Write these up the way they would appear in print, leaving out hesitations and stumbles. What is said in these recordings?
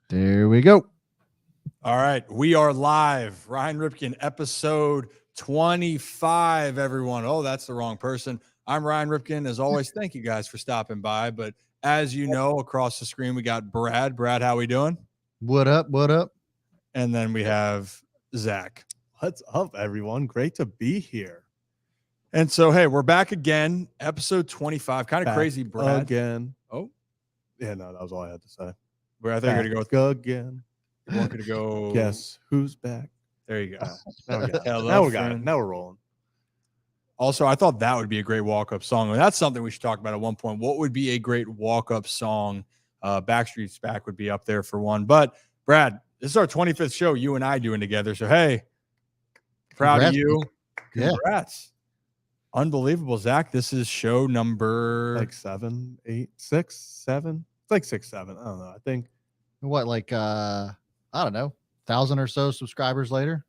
There we go. All right, we are live. Ryan Ripken, episode 25, everyone. Oh, that's the wrong person. I'm Ryan Ripken. As always, thank you guys for stopping by. But as you know, across the screen, we got Brad. Brad, how we doing? What up? What up? And then we have Zach. What's up, everyone? Great to be here. And so, hey, we're back again. Episode 25. Kind of Back crazy, Brad. Again. Oh. Yeah, no, that was all I had to say. Where I think you're going to go with again. You want me to go? Guess who's back? There you go. Now we got it. Hello, Now we got friend. it. Now we're rolling. Also, I thought that would be a great walk-up song. And that's something we should talk about at one point. What would be a great walk-up song? Backstreet's Back would be up there for one. But, Brad, this is our 25th show you and I doing together. So, hey, proud Congrats, of you. Yeah. Congrats. Unbelievable, Zach. This is show number... Like 7, 8, 6, 7. It's like 6, 7. I don't know. I think. What, like, I don't know, 1,000 or so subscribers later?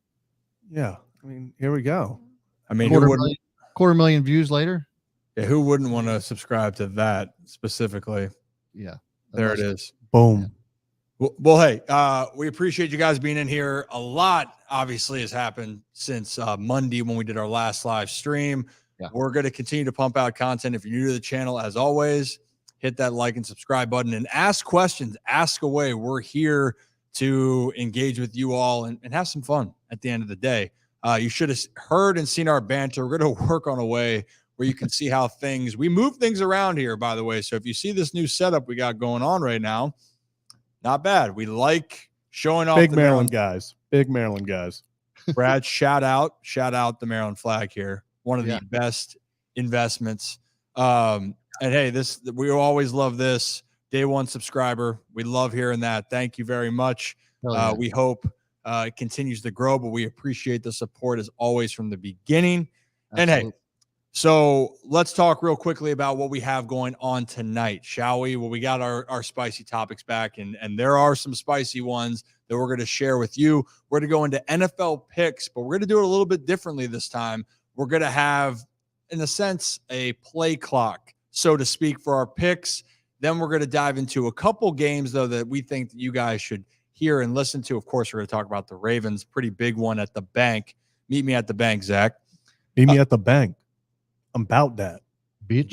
Yeah. I mean, here we go. I mean, Quarter million views later? Yeah, who wouldn't want to subscribe to that specifically? Yeah. There it is. Boom. Well, hey, we appreciate you guys being in here. A lot, obviously, has happened since Monday when we did our last live stream. Yeah. We're going to continue to pump out content. If you're new to the channel, as always, hit that like and subscribe button and ask questions. Ask away. We're here to engage with you all and have some fun at the end of the day. You should have heard and seen our banter. We're going to work on a way where you can see how we move things around here, by the way. So if you see this new setup we got going on right now, not bad. We like showing off Big the Maryland guys. Big Maryland guys. Brad, shout out the Maryland flag here. One of Yeah. the best investments. And hey, we always love this. Day one subscriber. We love hearing that. Thank you very much. Yeah. We hope it continues to grow, but we appreciate the support as always from the beginning. And hey, so let's talk real quickly about what we have going on tonight, shall we? Well, we got our spicy topics back, and there are some spicy ones that we're going to share with you. We're going to go into NFL picks, but we're going to do it a little bit differently this time. We're going to have, in a sense, a play clock, so to speak, for our picks. Then we're going to dive into a couple games, though, that we think that you guys should hear and listen to. Of course, we're going to talk about the Ravens, pretty big one at the bank. Meet me at the bank, Zach. Meet me at the bank. I'm about that. Bitch.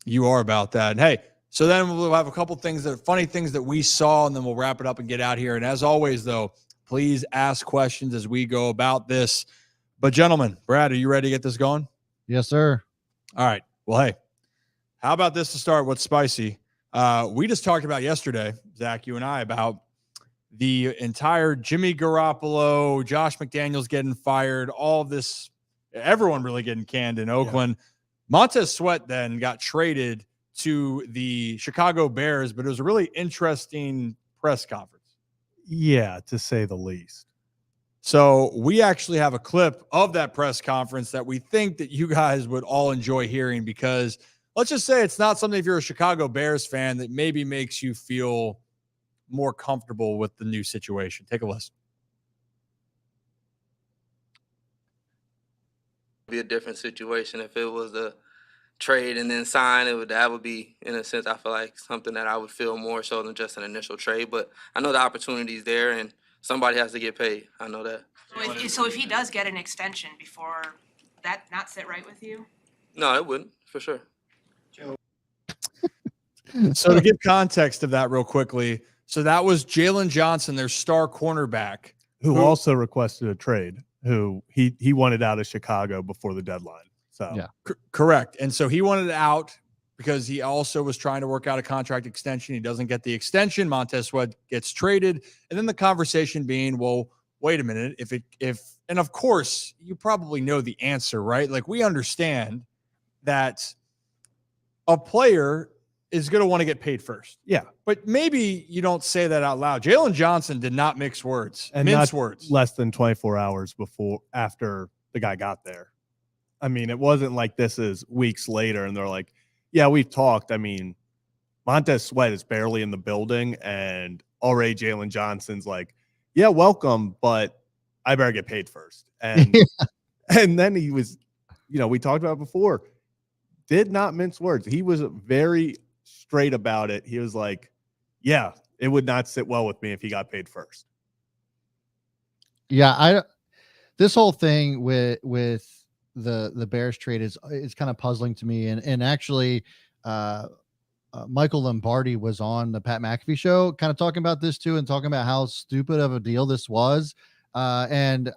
You are about that. And hey, so then we'll have a couple funny things that we saw, and then we'll wrap it up and get out here. And as always, though, please ask questions as we go about this. But gentlemen, Brad, are you ready to get this going? Yes, sir. All right. Well, hey, how about this to start? What's spicy? We just talked about yesterday, Zach, you and I, about the entire Jimmy Garoppolo, Josh McDaniels getting fired, all of this, everyone really getting canned in Oakland. Yeah. Montez Sweat then got traded to the Chicago Bears, but it was a really interesting press conference. Yeah, to say the least. So we actually have a clip of that press conference that we think that you guys would all enjoy hearing, because let's just say it's not something, if you're a Chicago Bears fan, that maybe makes you feel more comfortable with the new situation. Take a listen. Be a different situation if it was a trade and then sign. That would be, in a sense, I feel like something that I would feel more so than just an initial trade. But I know the opportunity is there, and somebody has to get paid. I know that. So if he does get an extension, before that not sit right with you? No, it wouldn't, for sure. So to give context of that real quickly, so that was Jalen Johnson, their star cornerback, who also requested a trade, who he wanted out of Chicago before the deadline. So yeah, correct. And so he wanted out because he also was trying to work out a contract extension. He doesn't get the extension. Montez Sweat gets traded. And then the conversation being, well, wait a minute. And of course you probably know the answer, right? Like, we understand that a player is going to want to get paid first. Yeah. But maybe you don't say that out loud. Jalen Johnson did not mince words. Less than 24 hours after the guy got there. I mean, it wasn't like this is weeks later and they're like, yeah, we've talked. I mean, Montez Sweat is barely in the building, and already Jalen Johnson's like, yeah, welcome, but I better get paid first. And and then he was, we talked about it before, did not mince words. He was very straight about it. He was like, yeah, It would not sit well with me if he got paid first. Yeah, this whole thing with the Bears trade is kind of puzzling to me, and actually, Michael Lombardi was on the Pat McAfee show, kind of talking about this too, and talking about how stupid of a deal this was. And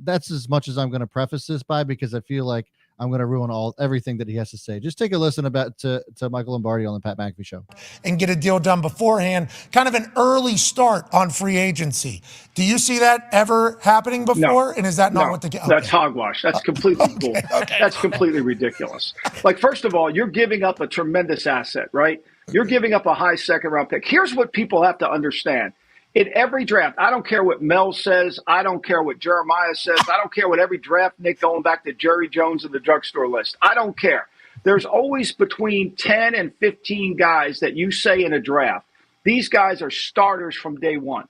that's as much as I'm going to preface this by, because I feel like I'm going to ruin everything that he has to say. Just take a listen to Michael Lombardi on the Pat McAfee show. And get a deal done beforehand, kind of an early start on free agency. Do you see that ever happening before? No, and is that not no, what the okay. That's hogwash. That's completely bull. Okay. That's completely ridiculous. Like, first of all, you're giving up a tremendous asset, right? You're giving up a high second round pick. Here's what people have to understand. In every draft, I don't care what Mel says. I don't care what Jeremiah says. I don't care what every draft Nick going back to Jerry Jones and the drugstore list. I don't care. There's always between 10 and 15 guys that you say in a draft, these guys are starters from day one.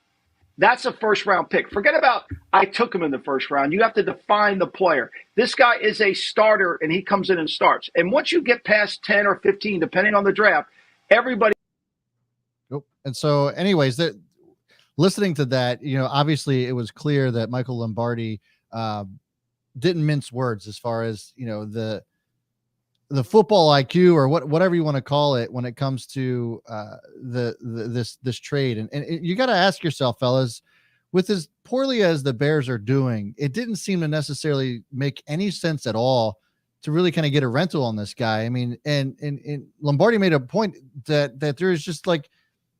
That's a first round pick. Forget about I took him in the first round. You have to define the player. This guy is a starter, and he comes in and starts. And once you get past 10 or 15, depending on the draft, everybody. And so anyways, listening to that, obviously it was clear that Michael Lombardi didn't mince words as far as, the football IQ or whatever you want to call it when it comes to this trade. And you got to ask yourself, fellas, with as poorly as the Bears are doing, it didn't seem to necessarily make any sense at all to really kind of get a rental on this guy. I mean, and Lombardi made a point that there's just like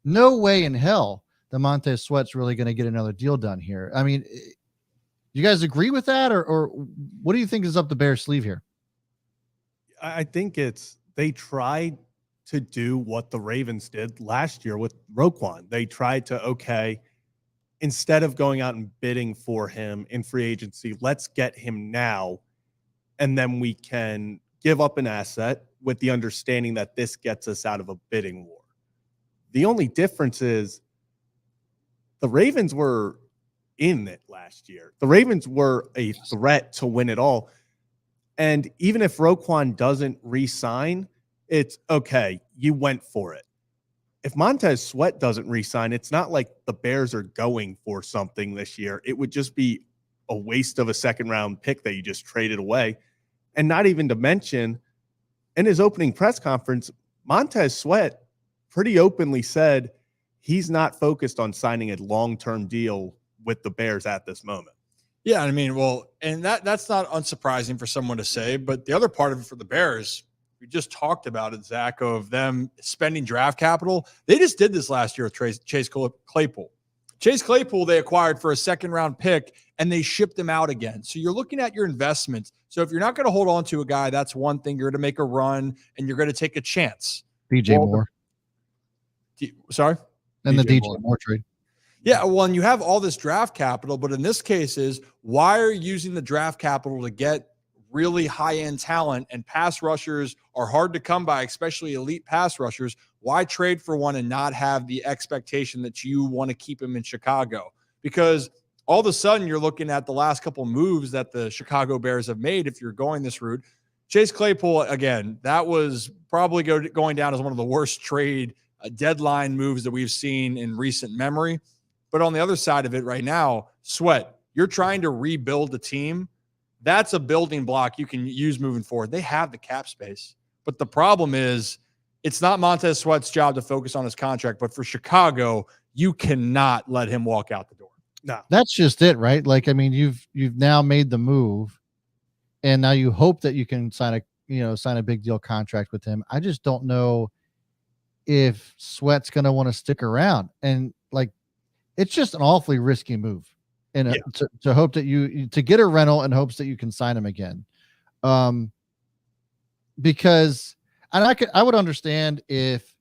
no way in hell that Montez Sweat's really going to get another deal done here. I mean, you guys agree with that, or what do you think is up the Bears' sleeve here? I think they tried to do what the Ravens did last year with Roquan. They tried to, instead of going out and bidding for him in free agency, let's get him now, and then we can give up an asset with the understanding that this gets us out of a bidding war. The only difference is the Ravens were in it last year. The Ravens were a threat to win it all. And even if Roquan doesn't re-sign, it's okay, you went for it. If Montez Sweat doesn't re-sign, it's not like the Bears are going for something this year. It would just be a waste of a second-round pick that you just traded away. And not even to mention, in his opening press conference, Montez Sweat pretty openly said he's not focused on signing a long-term deal with the Bears at this moment. Yeah, I mean, well, and that's not unsurprising for someone to say, but the other part of it for the Bears, we just talked about it, Zach, of them spending draft capital. They just did this last year with Chase Claypool. Chase Claypool they acquired for a second-round pick, and they shipped him out again. So you're looking at your investments. So if you're not going to hold on to a guy, that's one thing. You're going to make a run, and you're going to take a chance. DJ Moore. Sorry? And the DJ Moore trade. Yeah, well, and you have all this draft capital, but in this case is why are you using the draft capital to get really high-end talent, and pass rushers are hard to come by, especially elite pass rushers. Why trade for one and not have the expectation that you want to keep him in Chicago? Because all of a sudden you're looking at the last couple moves that the Chicago Bears have made if you're going this route. Chase Claypool, again, that was probably going down as one of the worst trade deadline moves that we've seen in recent memory. But on the other side of it right now, Sweat, you're trying to rebuild the team. That's a building block you can use moving forward. They have the cap space. But the problem is it's not Montez Sweat's job to focus on his contract. But for Chicago, you cannot let him walk out the door. No. That's just it, right? Like, I mean, you've now made the move, and now you hope that you can sign a big deal contract with him. I just don't know if Sweat's going to want to stick around. And like, it's just an awfully risky move, and to hope that to get a rental in hopes that you can sign him again. Because, and I would understand if,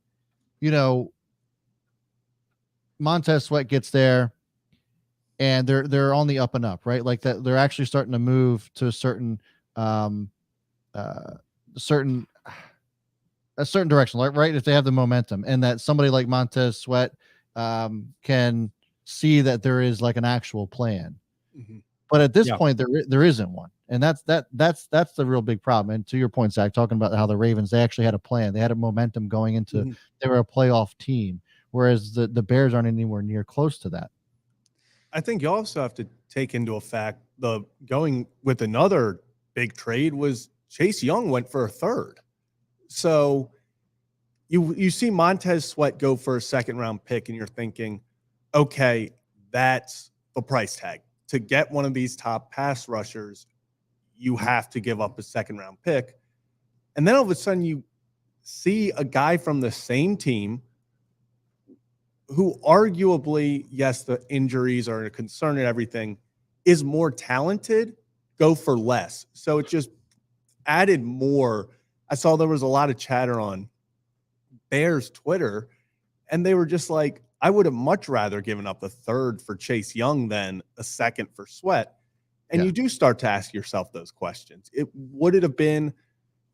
Montez Sweat gets there and they're on the up and up, right? Like that they're actually starting to move to a certain direction, right? If they have the momentum, and that somebody like Montez Sweat can see that there is like an actual plan. Mm-hmm. But at this point there isn't one. And that's the real big problem. And to your point, Zach, talking about how the Ravens, they actually had a plan. They had a momentum going into they were a playoff team. whereas the Bears aren't anywhere near close to that. I think you also have to take into effect the going with another big trade was Chase Young went for a third. So you see Montez Sweat go for a second round pick, and you're thinking, okay, that's the price tag. To get one of these top pass rushers, you have to give up a second round pick. And then all of a sudden you see a guy from the same team who arguably, yes, the injuries are a concern and everything, is more talented, go for less. So it just added more. I saw there was a lot of chatter on Bears Twitter, and they were just like, I would have much rather given up a third for Chase Young than a second for Sweat. And you do start to ask yourself those questions. It would have been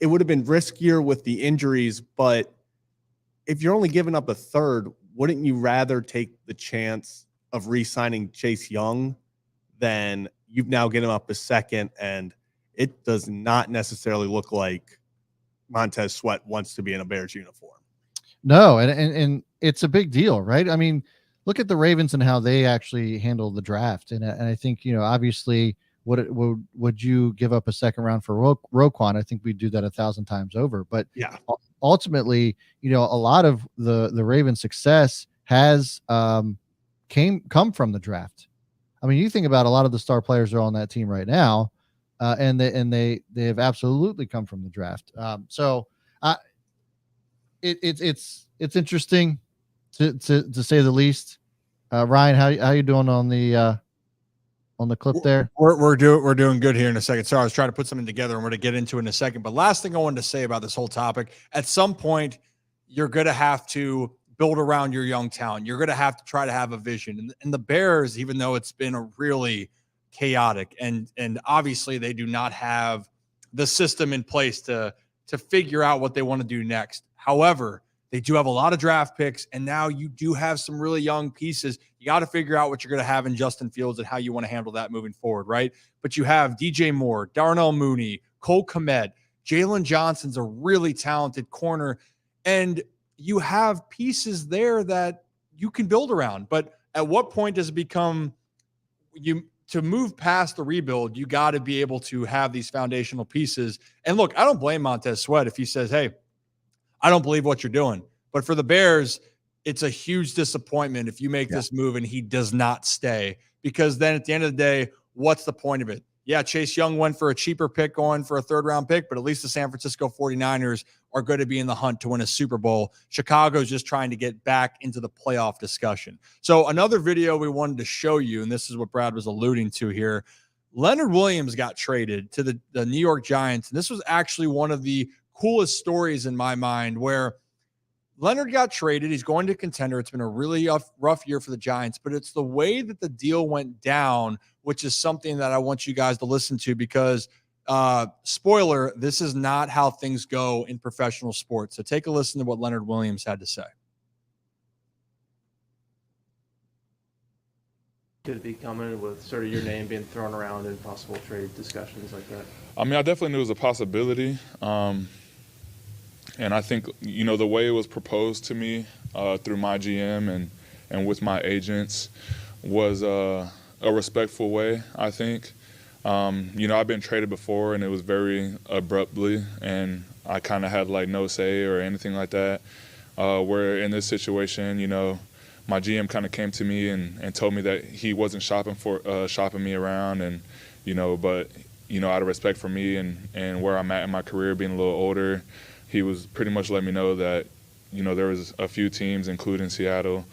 riskier with the injuries, but if you're only giving up a third, wouldn't you rather take the chance of re-signing Chase Young than you've now given up a second? And it does not necessarily look like Montez Sweat wants to be in a Bears uniform. No, and it's a big deal, right? I mean, look at the Ravens and how they actually handle the draft. And I think, obviously, would you give up a second round for Roquan? I think we'd do that 1,000 times over. But yeah, ultimately, a lot of the Ravens' success has come from the draft. I mean, you think about a lot of the star players are on that team right now, and they have absolutely come from the draft. It's interesting to say the least. Ryan, how you doing on the clip there? We're doing good here in a second. Sorry, I was trying to put something together and we're going to get into it in a second. But last thing I wanted to say about this whole topic, at some point, you're going to have to build around your young talent. You're going to have to try to have a vision. And the Bears, even though it's been a really chaotic and obviously they do not have the system in place to figure out what they want to do next. However, they do have a lot of draft picks, and now you do have some really young pieces. You got to figure out what you're going to have in Justin Fields and how you want to handle that moving forward, right? But you have DJ Moore, Darnell Mooney, Cole Kmet, Jalen Johnson's a really talented corner, and you have pieces there that you can build around. But at what point does it become to move past the rebuild, you got to be able to have these foundational pieces. And look, I don't blame Montez Sweat if he says, hey, I don't believe what you're doing. But for the Bears, it's a huge disappointment if you make this move and he does not stay, because then at the end of the day, what's the point of it? Yeah, Chase Young went for a cheaper pick going for a third-round pick, but at least the San Francisco 49ers are going to be in the hunt to win a Super Bowl. Chicago's just trying to get back into the playoff discussion. So another video we wanted to show you, and this is what Brad was alluding to here, Leonard Williams got traded to the New York Giants, and this was actually one of the coolest stories in my mind, where Leonard got traded. He's going to Contender. It's been a really rough year for the Giants, but it's the way that the deal went down, which is something that I want you guys to listen to, because spoiler, this is not how things go in professional sports. So take a listen to what Leonard Williams had to say. Could it be coming with sort of your name being thrown around in possible trade discussions like that? I mean, I definitely knew it was a possibility. And I think, the way it was proposed to me through my GM and with my agents was a respectful way, I think. I've been traded before, and it was very abruptly, and I kind of had no say or anything like that. Where in this situation, my GM kind of came to me and told me that he wasn't shopping me around, and but out of respect for me and where I'm at in my career, being a little older, he was pretty much letting me know that there was a few teams, including Seattle,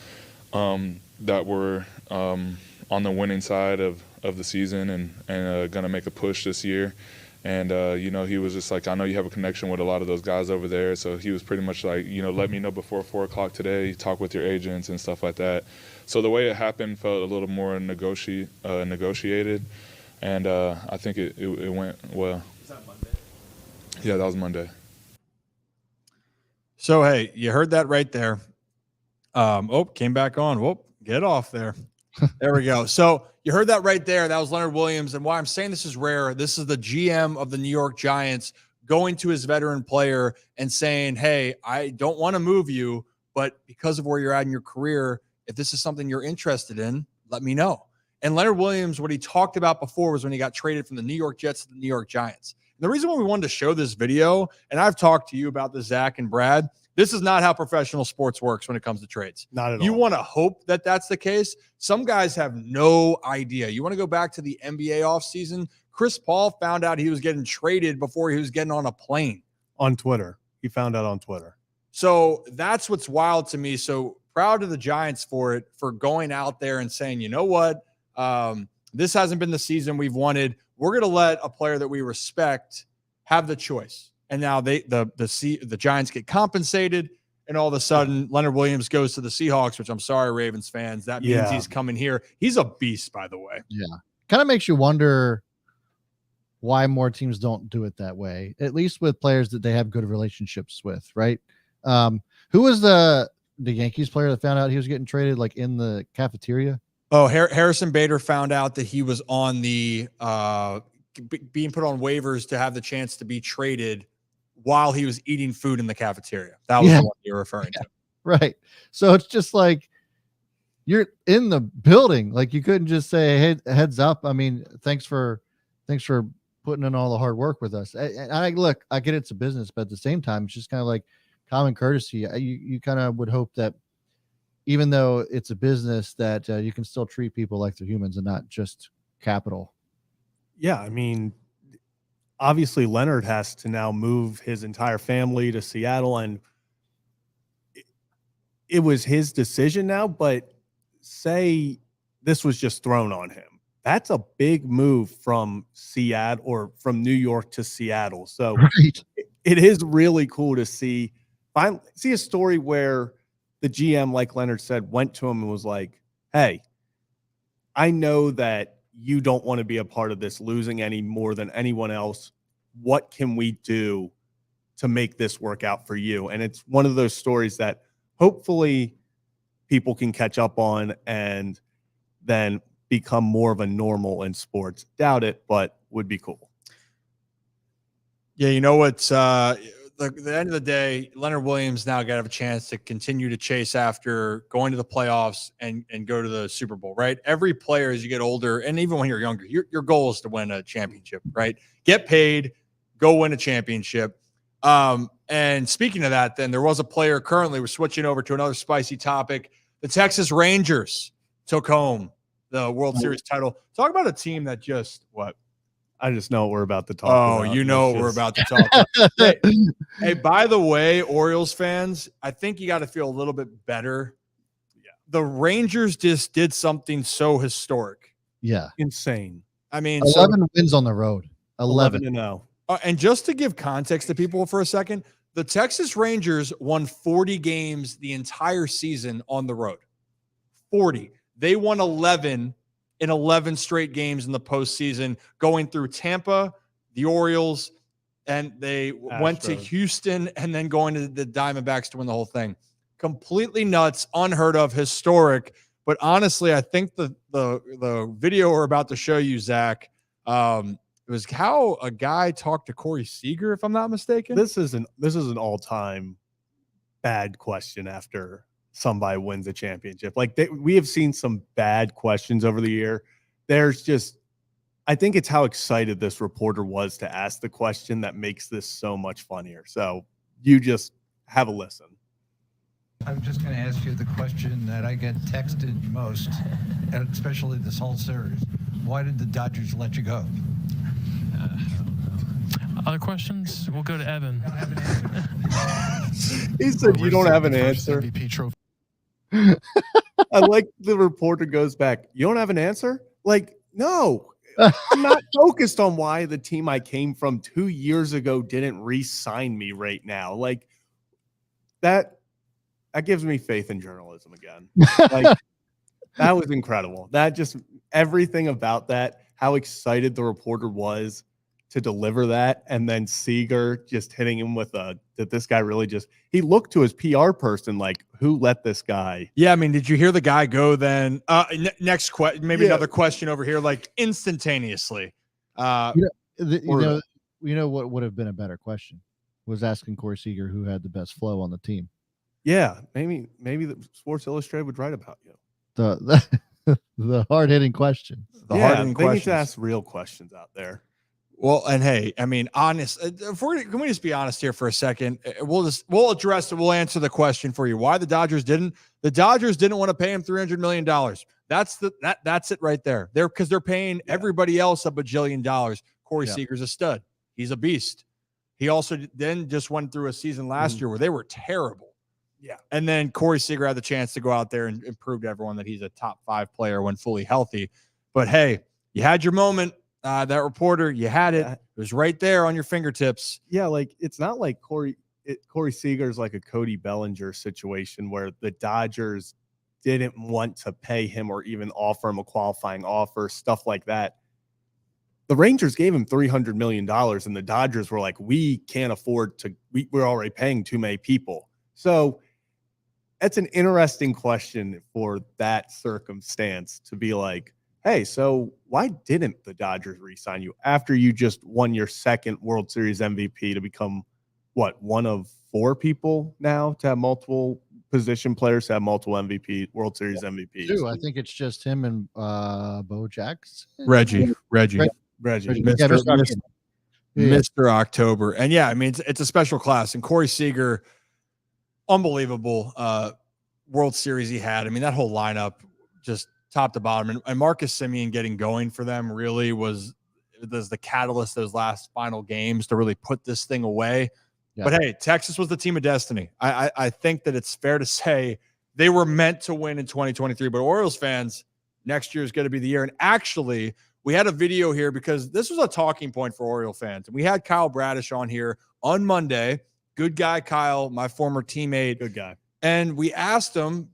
that were on the winning side of the season and going to make a push this year. And, he was just like, I know you have a connection with a lot of those guys over there. So he was pretty much like, let me know before 4 o'clock today, talk with your agents and stuff like that. So the way it happened felt a little more negotiated. And I think it went well. Was that Monday? Yeah, that was Monday. So, hey, you heard that right there. Came back on. Whoop, get off there. There we go. So you heard that right there. That was Leonard Williams. And why I'm saying this is rare, this is the GM of the New York Giants going to his veteran player and saying, hey, I don't want to move you, but because of where you're at in your career, if this is something you're interested in, let me know. And Leonard Williams, what he talked about before was when he got traded from the New York Jets to the New York Giants. And the reason why we wanted to show this video, and I've talked to you about this, Zach and Brad, this is not how professional sports works when it comes to trades. Not at all. You want to hope that that's the case. Some guys have no idea. You want to go back to the NBA offseason? Chris Paul found out he was getting traded before he was getting on a plane. On Twitter. He found out on Twitter. So that's what's wild to me. So proud of the Giants for it, for going out there and saying, you know what? This hasn't been the season we've wanted. We're going to let a player that we respect have the choice. And now the Giants get compensated, and all of a sudden Leonard Williams goes to the Seahawks, which I'm sorry, Ravens fans. That means he's coming here. He's a beast, by the way. Yeah. Kind of makes you wonder why more teams don't do it that way, at least with players that they have good relationships with, right? Who was the Yankees player that found out he was getting traded, like in the cafeteria? Oh, Harrison Bader found out that he was on the being put on waivers to have the chance to be traded while he was eating food in the cafeteria. That was the one you're referring to. Right. So it's just like you're in the building. Like you couldn't just say, hey, heads up. I mean, thanks for putting in all the hard work with us. And I look, I get it's a business, but at the same time, it's just kind of like common courtesy. You kind of would hope that even though it's a business, that you can still treat people like they're humans and not just capital. Yeah, I mean, obviously Leonard has to now move his entire family to Seattle, and it was his decision now, but say this was just thrown on him. That's a big move from Seattle or from New York to Seattle. So it is really cool to see a story where the GM, like Leonard said, went to him and was like, hey, I know that you don't want to be a part of this losing any more than anyone else. What can we do to make this work out for you? And it's one of those stories that hopefully people can catch up on and then become more of a normal in sports. Doubt it, but would be cool. Yeah, you know what's the end of the day, Leonard Williams now got to have a chance to continue to chase after going to the playoffs and go to the Super Bowl, right? Every player as you get older, and even when you're younger, your goal is to win a championship, right? Get paid, go win a championship. And speaking of that, then there was a player currently, we're switching over to another spicy topic. The Texas Rangers took home the World Series title. Talk about a team that just I just know what we're about to talk about. Oh, you know what we're about to talk about. Hey, by the way, Orioles fans, I think you got to feel a little bit better. Yeah. The Rangers just did something so historic. Yeah. Insane. I mean, 11 wins on the road. 11-0. And just to give context to people for a second, the Texas Rangers won 40 games the entire season on the road. 40. They won 11 in 11 straight games in the postseason, going through Tampa, the Orioles, and they went to Houston and then going to the Diamondbacks to win the whole thing. Completely nuts, unheard of, historic. But honestly, I think the video we're about to show you, Zach, it was how a guy talked to Corey Seager, if I'm not mistaken. This is an all-time bad question after somebody wins a championship. Like we have seen some bad questions over the year. I think it's how excited this reporter was to ask the question that makes this so much funnier. So you just have a listen. I'm just going to ask you the question that I get texted most, and especially this whole series. Why did the Dodgers let you go? Other questions? We'll go to Evan. He said you don't have an answer. I like the reporter goes back. You don't have an answer? Like, no. I'm not focused on why the team I came from 2 years ago didn't re-sign me right now. Like that gives me faith in journalism again. Like that was incredible. That just everything about that, how excited the reporter was to deliver that, and then Seager just hitting him with that this guy really just he looked to his PR person like, who let this guy? Yeah, I mean, did you hear the guy go then? Next question, maybe another question over here, like instantaneously. You know what would have been a better question was asking Corey Seager who had the best flow on the team. Yeah, maybe the Sports Illustrated would write about you. The hard-hitting questions. The Yeah, hard-hitting they need questions. to ask real questions out there. Well, and hey, I mean, honest. Can we just be honest here for a second? We'll address it. We'll answer the question for you. Why the Dodgers didn't? The Dodgers didn't want to pay him $300 million. That's it right there. Because they're paying everybody else a bajillion dollars. Corey Seager's a stud. He's a beast. He also then just went through a season last year where they were terrible. Yeah. And then Corey Seager had the chance to go out there and prove to everyone that he's a top 5 player when fully healthy. But hey, you had your moment. That reporter, you had it. It was right there on your fingertips. Yeah, like it's not like Corey Seager's like a Cody Bellinger situation where the Dodgers didn't want to pay him or even offer him a qualifying offer, stuff like that. The Rangers gave him $300 million, and the Dodgers were like, we can't afford to. We're already paying too many people. So that's an interesting question for that circumstance to be like, hey, so why didn't the Dodgers re-sign you after you just won your second World Series MVP to become, one of 4 people now to have multiple position players to have multiple World Series MVPs? 2. I think it's just him and Bo Jackson. Reggie. Mr. October. And yeah, I mean, it's a special class. And Corey Seager, unbelievable World Series he had. I mean, that whole lineup just top to bottom. And Marcus Semien getting going for them really was the catalyst those last final games to really put this thing away. Yeah. But hey, Texas was the team of destiny. I think that it's fair to say they were meant to win in 2023, but Orioles fans, next year is going to be the year. And actually, we had a video here because this was a talking point for Oriole fans. And we had Kyle Bradish on here on Monday. Good guy, Kyle, my former teammate. Good guy. And we asked him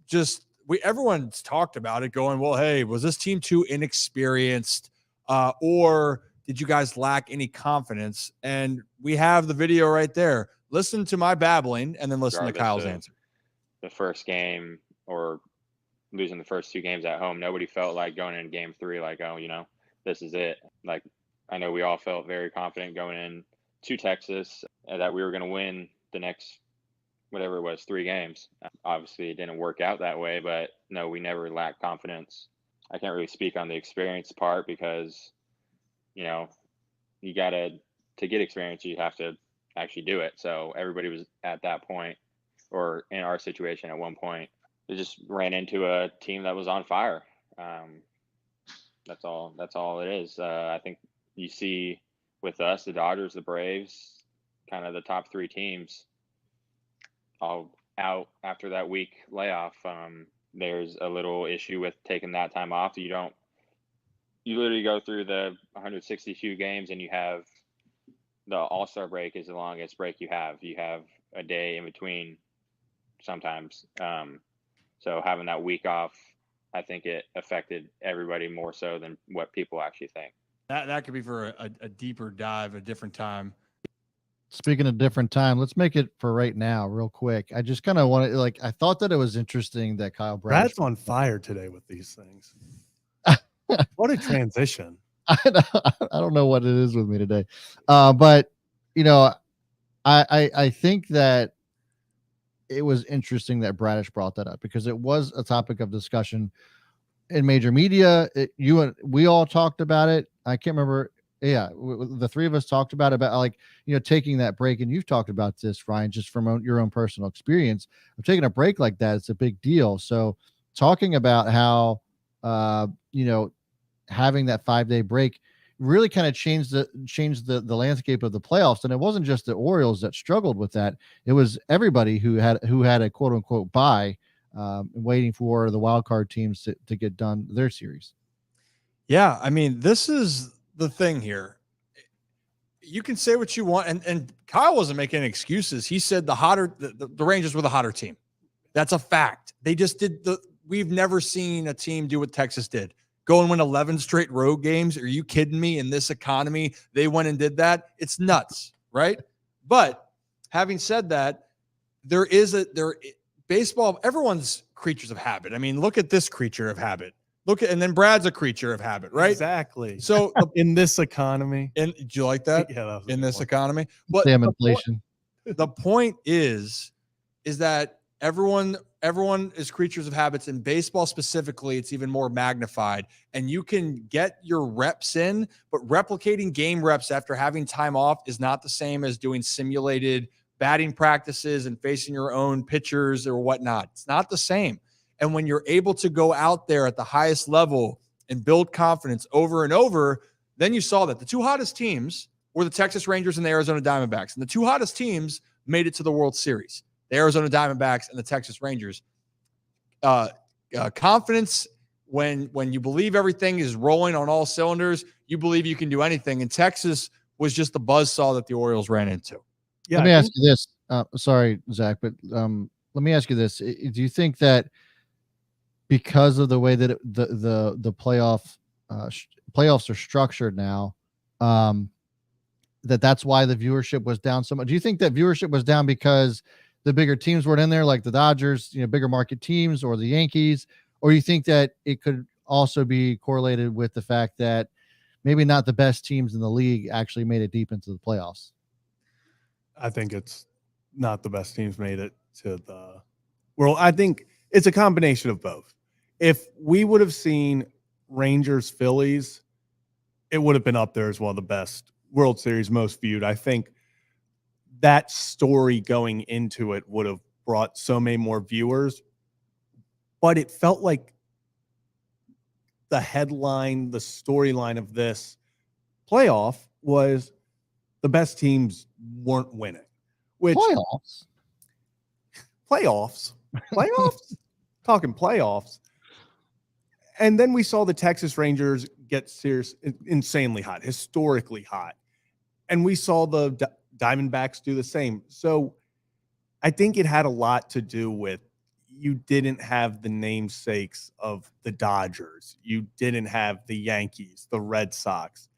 everyone's talked about it going, well, hey, was this team too inexperienced or did you guys lack any confidence? And we have the video right there. Listen to my babbling and then listen to Kyle's answer. The first game or losing the first 2 games at home, nobody felt like going into game 3, like, oh, this is it. Like, I know we all felt very confident going in to Texas that we were going to win the next whatever it was, 3 games. Obviously, it didn't work out that way, but no, we never lacked confidence. I can't really speak on the experience part because, you got to get experience, you have to actually do it. So everybody was at that point, or in our situation at one point, they just ran into a team that was on fire. That's all it is. I think you see with us, the Dodgers, the Braves, kind of the top 3 teams, all out after that week layoff. There's a little issue with taking that time off. You literally go through the 162 games and you have the All-Star break is the longest break you have. You have a day in between sometimes. So having that week off, I think it affected everybody more so than what people actually think. That could be for a deeper dive, a different time. Speaking of different time, let's make it for right now, real quick. I just kind of wanted, I thought that it was interesting that Kyle Brad's on fire today with these things. What a transition. I don't know what it is with me today. But, I think that it was interesting that Bradish brought that up because it was a topic of discussion in major media. We all talked about it. I can't remember. Yeah, the 3 of us talked about taking that break, and you've talked about this, Ryan, just from your own personal experience of taking a break like that. It's a big deal. So talking about how, having that 5-day break really kind of changed the landscape of the playoffs. And it wasn't just the Orioles that struggled with that. It was everybody who had a quote unquote bye, waiting for the wild card teams to get done their series. Yeah. I mean, this is the thing here. You can say what you want. And Kyle wasn't making any excuses. He said the Rangers were the hotter team. That's a fact. They just we've never seen a team do what Texas did. Go and win 11 straight road games. Are you kidding me? In this economy, they went and did that. It's nuts, right? But having said that, baseball, everyone's creatures of habit. I mean, look at this creature of habit. And then Brad's a creature of habit, right? Exactly. So in this economy, did you like that? Yeah, that was in this economy. But damn inflation. The point is that everyone is creatures of habits. In baseball specifically, it's even more magnified, and you can get your reps in, but replicating game reps after having time off is not the same as doing simulated batting practices and facing your own pitchers or whatnot. It's not the same. And when you're able to go out there at the highest level and build confidence over and over, then you saw that the two hottest teams were the Texas Rangers and the Arizona Diamondbacks. And the two hottest teams made it to the World Series, the Arizona Diamondbacks and the Texas Rangers. Confidence, when you believe everything is rolling on all cylinders, you believe you can do anything. And Texas was just the buzzsaw that the Orioles ran into. Yeah, let me ask you this. Sorry, Zach, but let me ask you this. Do you think that because of the way that the playoffs are structured now, that's why the viewership was down so much? Do you think that viewership was down because the bigger teams weren't in there, like the Dodgers, bigger market teams, or the Yankees? Or you think that it could also be correlated with the fact that maybe not the best teams in the league actually made it deep into the playoffs? I think it's not the best teams made it to the world. I think it's a combination of both. If we would have seen Rangers, Phillies, it would have been up there as one of the best World Series most viewed. I think that story going into it would have brought so many more viewers, but it felt like the headline, the storyline of this playoff was the best teams weren't winning. Which playoffs, talking playoffs. And then we saw the Texas Rangers get insanely hot, historically hot. And we saw the Diamondbacks do the same. So I think it had a lot to do with you didn't have the namesakes of the Dodgers. You didn't have the Yankees, the Red Sox,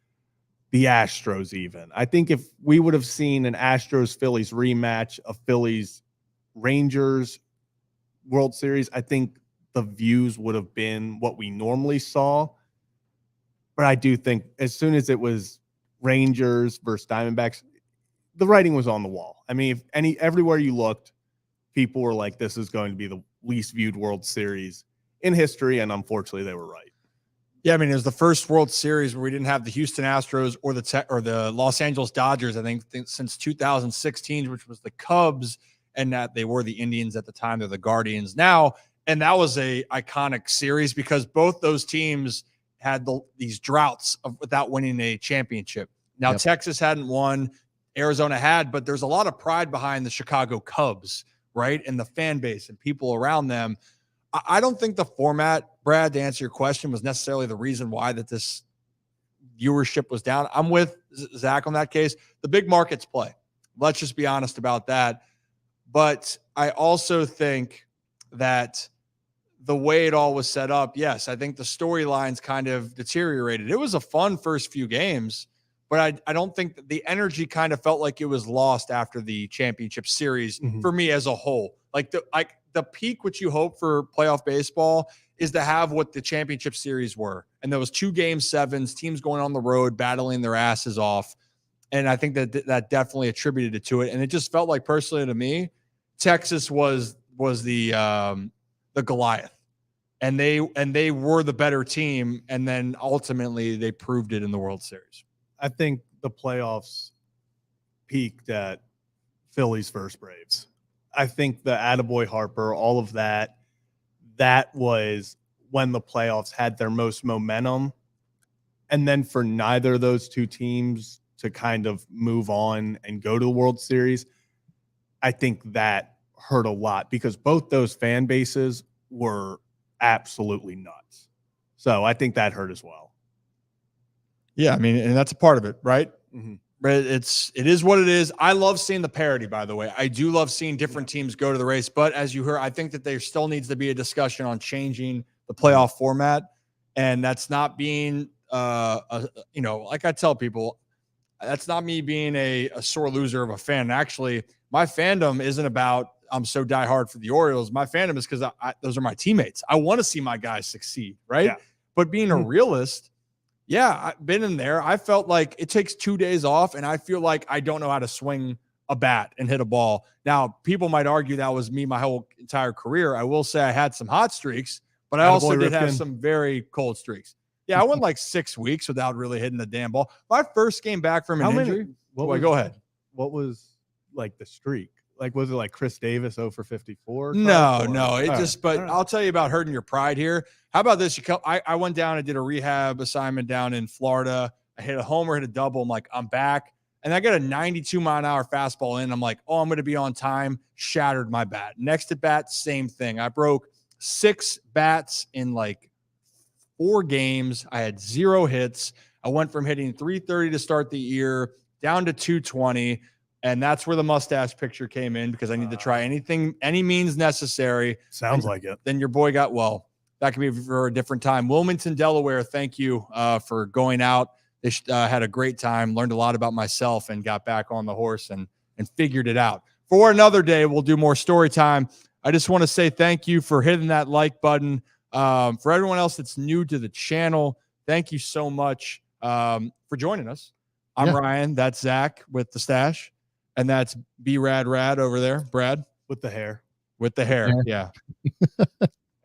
the Astros even. I think if we would have seen an Astros-Phillies rematch, a Phillies-Rangers World Series, I think the views would have been what we normally saw. But I do think as soon as it was Rangers versus Diamondbacks, the writing was on the wall. I mean, everywhere you looked, people were like, this is going to be the least viewed World Series in history. And unfortunately, they were right. Yeah, I mean, it was the first World Series where we didn't have the Houston Astros or the Los Angeles Dodgers, I think since 2016, which was the Cubs, and that they were the Indians at the time. They're the Guardians now. And that was a iconic series because both those teams had these droughts without winning a championship. Now, Texas hadn't won, Arizona had, but there's a lot of pride behind the Chicago Cubs, right? And the fan base and people around them. I don't think the format, Brad, to answer your question, was necessarily the reason why that this viewership was down. I'm with Zach on that case. The big markets play. Let's just be honest about that. But I also think that the way it all was set up, yes, I think the storylines kind of deteriorated. It was a fun first few games, but I don't think that the energy kind of felt like it was lost after the championship series for me as a whole. Like the peak, which you hope for playoff baseball, is to have what the championship series were. And there was 2 Game 7s, teams going on the road, battling their asses off. And I think that definitely attributed it to it. And it just felt like, personally to me, Texas was the Goliath. And they were the better team. And then ultimately they proved it in the World Series. I think the playoffs peaked at Phillies versus Braves. I think the Attaboy Harper, all of that was when the playoffs had their most momentum. And then for neither of those two teams to kind of move on and go to the World Series, I think that hurt a lot because both those fan bases were absolutely nuts. So I think that hurt as well. Yeah, I mean, and that's a part of it, right? Mm-hmm. But it is what it is. I love seeing the parity, by the way. I do love seeing different teams go to the race. But as you heard, I think that there still needs to be a discussion on changing the playoff format. And that's not being, like I tell people, that's not me being a sore loser of a fan. Actually, my fandom isn't about I'm so diehard for the Orioles. My fandom is because those are my teammates. I want to see my guys succeed, right? Yeah. But being a realist, yeah, I've been in there. I felt like it takes 2 days off, and I feel like I don't know how to swing a bat and hit a ball. Now, people might argue that was me my whole entire career. I will say I had some hot streaks, but I also did have some very cold streaks. Yeah, I went like 6 weeks without really hitting the damn ball. My first game back from an injury. Go ahead. What was like the streak? Like, was it like Chris Davis 0 for 54? No. It just, but I'll tell you about hurting your pride here. How about this? I went down and did a rehab assignment down in Florida. I hit a homer, hit a double. I'm like, I'm back. And I got a 92-mile-an-hour fastball in. I'm like, oh, I'm going to be on time. Shattered my bat. Next at bat, same thing. I broke 6 bats in like 4 games. I had 0 hits. I went from hitting 330 to start the year down to 220. And that's where the mustache picture came in, because I need to try anything, any means necessary. Sounds like it. Then your boy got, well, that could be for a different time. Wilmington, Delaware, thank you for going out. They had a great time, learned a lot about myself, and got back on the horse and figured it out. For another day, we'll do more story time. I just want to say thank you for hitting that like button. For everyone else that's new to the channel, thank you so much for joining us. I'm Ryan. That's Zach with the stash. And that's B-Rad over there, Brad. With the hair. With the hair, yeah.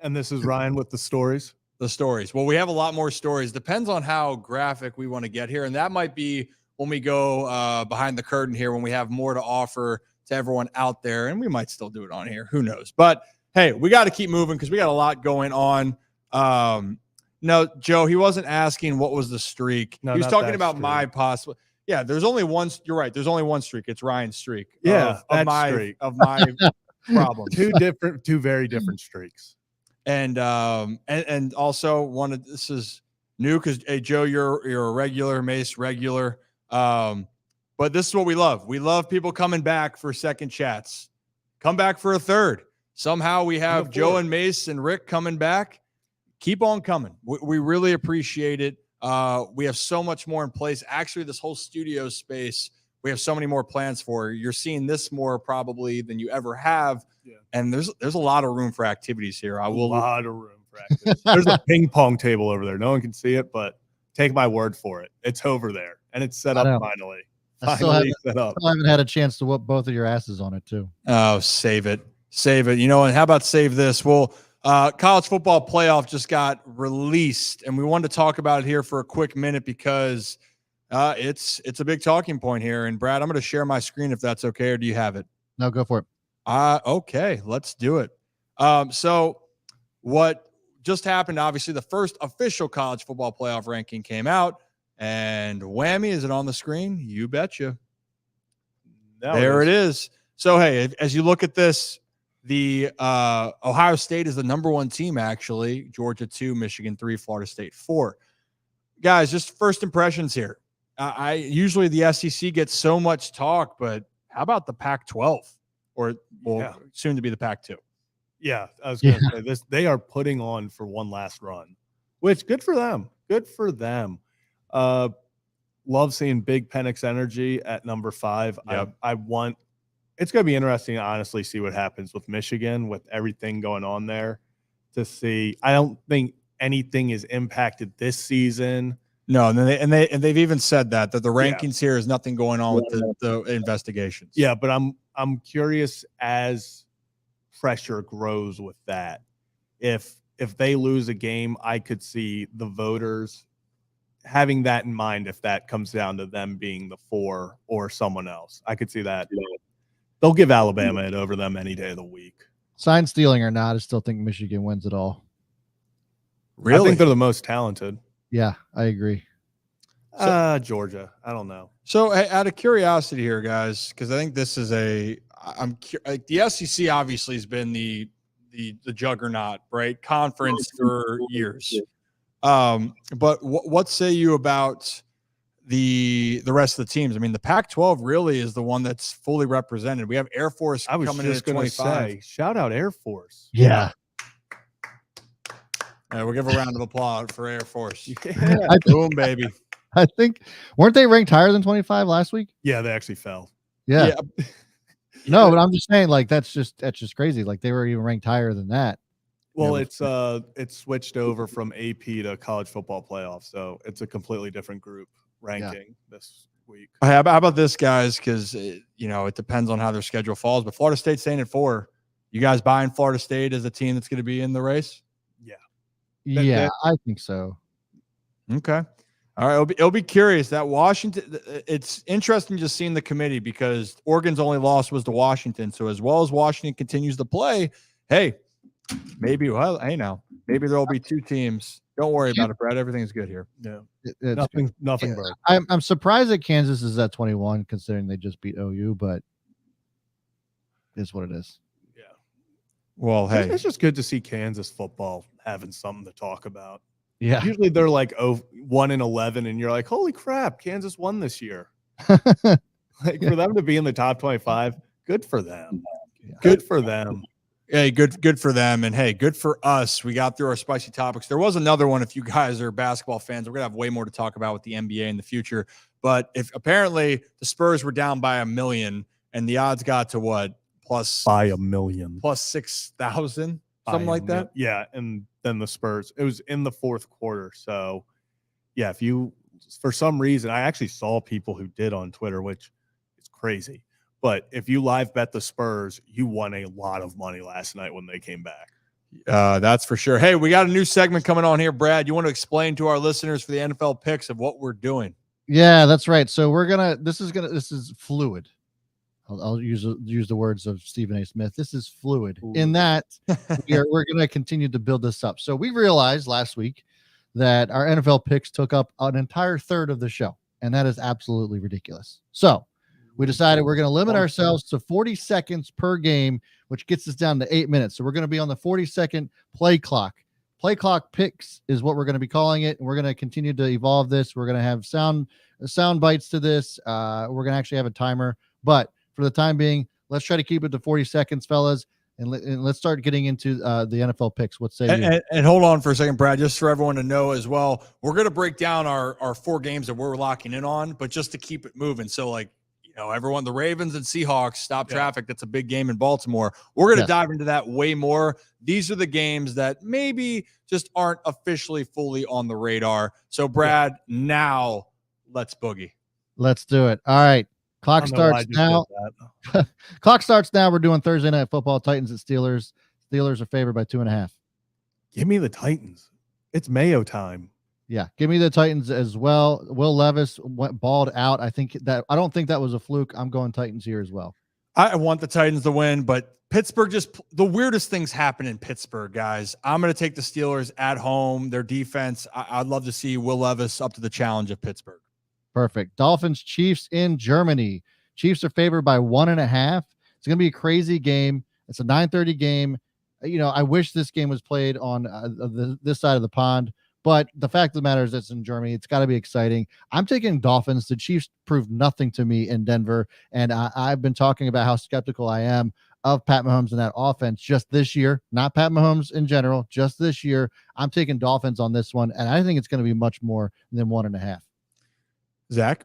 And this is Ryan with the stories. The stories. Well, we have a lot more stories. Depends on how graphic we want to get here. And that might be when we go behind the curtain here, when we have more to offer to everyone out there. And we might still do it on here. Who knows? But, hey, we got to keep moving because we got a lot going on. No, Joe, he wasn't asking what was the streak. No, he was talking about streak. My possible. Yeah, there's only one. You're right. There's only one streak. It's Ryan's streak. Yeah, of my streak. Of my problems. Two very different streaks. And also this is new because, hey, Joe, you're a regular, Mace regular. But this is what we love. We love people coming back for second chats. Come back for a third. Somehow we have Joe and Mace and Rick coming back. Keep on coming. We really appreciate it. We have so much more in place. Actually, this whole studio space, we have so many more plans for. You're seeing this more probably than you ever have. Yeah. And there's a lot of room for activities here. A lot of room for activities. There's a ping pong table over there. No one can see it, but take my word for it. It's over there, and it's set up finally. I still haven't had a chance to whoop both of your asses on it too. Oh, save it. You know, and how about save this? Well, college football playoff just got released, and we wanted to talk about it here for a quick minute because it's a big talking point here. And Brad, I'm going to share my screen if that's okay, or do you have it? No, go for it. Okay, let's do it. So what just happened, obviously, the first official college football playoff ranking came out, and whammy, is it on the screen? You betcha. There it is. So, hey, as you look at this, the Ohio State is the #1 team, actually. Georgia 2, Michigan 3, Florida State 4. Guys, just first impressions here. Usually the SEC gets so much talk, but how about the Pac-12? Or soon to be the Pac-2. Yeah, I was going to say this. They are putting on for one last run, which good for them. Good for them. Love seeing Big Penix energy at number 5. Yep. It's going to be interesting to honestly see what happens with Michigan with everything going on there. To see, I don't think anything is impacted this season. No, and they've even said that the rankings here is nothing going on with the investigations. Yeah, but I'm curious as pressure grows with that. If they lose a game, I could see the voters having that in mind if that comes down to them being the 4 or someone else. I could see that. They'll give Alabama it over them any day of the week. Sign stealing or not, I still think Michigan wins it all. Really? I think they're the most talented. Yeah, I agree. Georgia. I don't know. So, out of curiosity here, guys, because I think this is the SEC obviously has been the juggernaut, right? Conference for years. But what say you about the rest of the teams? I mean, the Pac-12 really is the one that's fully represented. We have Air Force coming in at 25. Shout out Air Force. Yeah. We'll give a round of applause for Air Force. Yeah. Boom, baby. I think, weren't they ranked higher than 25 last week? Yeah, they actually fell. Yeah. No, but I'm just saying, like, that's just crazy. Like, they were even ranked higher than that. Well, it's switched over from AP to college football playoff, so it's a completely different group ranking week. How about this, guys? Because it depends on how their schedule falls. But Florida State's staying at 4. You guys buying Florida State as a team that's going to be in the race? Yeah, I think so. Okay. All right. It'll be curious that Washington. It's interesting just seeing the committee because Oregon's only loss was to Washington. So as well as Washington continues to play, hey, maybe there'll be 2 teams. Don't worry about it, Brad. Everything's good here. Yeah. Nothing Yeah, broke. I'm surprised that Kansas is at 21 considering they just beat OU, but it's what it is. Yeah. Well, hey, it's just good to see Kansas football having something to talk about. Yeah. Usually they're like 1-11, and you're like, holy crap, Kansas won this year. Like for them to be in the top 25, good for them. Good for them. Hey, good for them. And hey, good for us. We got through our spicy topics. There was another one. If you guys are basketball fans, we're going to have way more to talk about with the NBA in the future. But if apparently the Spurs were down by 1 million and the odds got to what? By 1 million. Plus 6,000, something like that. Yeah. And then the Spurs, it was in the fourth quarter. So yeah, if you, for some reason, I actually saw people who did on Twitter, which is crazy. But if you live bet the Spurs, you won a lot of money last night when they came back. That's for sure. Hey, we got a new segment coming on here, Brad. You want to explain to our listeners for the NFL picks of what we're doing? Yeah, that's right. So this is fluid. I'll use the words of Stephen A. Smith. This is fluid in that we're going to continue to build this up. So we realized last week that our NFL picks took up an entire third of the show, and that is absolutely ridiculous. So we decided we're going to limit ourselves to 40 seconds per game, which gets us down to 8 minutes. So we're going to be on the 40-second play clock. Play clock picks is what we're going to be calling it. And we're going to continue to evolve this. We're going to have sound bites to this. We're going to actually have a timer. But for the time being, let's try to keep it to 40 seconds, fellas. And let's start getting into the NFL picks. What say you? And hold on for a second, Brad, just for everyone to know as well. We're going to break down our 4 games that we're locking in on, but just to keep it moving. So everyone, the Ravens and Seahawks stop traffic. That's a big game in Baltimore. We're going to dive into that way more. These are the games that maybe just aren't officially fully on the radar. So, Brad, now let's boogie. Let's do it. All right. Clock starts now. Clock starts now. We're doing Thursday Night Football. Titans at Steelers. Steelers are favored by 2.5. Give me the Titans. It's Mayo time. Yeah, give me the Titans as well. Will Levis went balled out. I don't think that was a fluke. I'm going Titans here as well. I want the Titans to win, but Pittsburgh the weirdest things happen in Pittsburgh, guys. I'm going to take the Steelers at home. Their defense, I'd love to see Will Levis up to the challenge of Pittsburgh. Perfect. Dolphins, Chiefs in Germany. Chiefs are favored by 1.5. It's going to be a crazy game. It's a 9:30 game. I wish this game was played on this side of the pond. But the fact of the matter is it's in Germany. It's got to be exciting. I'm taking Dolphins. The Chiefs proved nothing to me in Denver. And I've been talking about how skeptical I am of Pat Mahomes and that offense just this year. Not Pat Mahomes in general, just this year. I'm taking Dolphins on this one. And I think it's going to be much more than 1.5. Zach?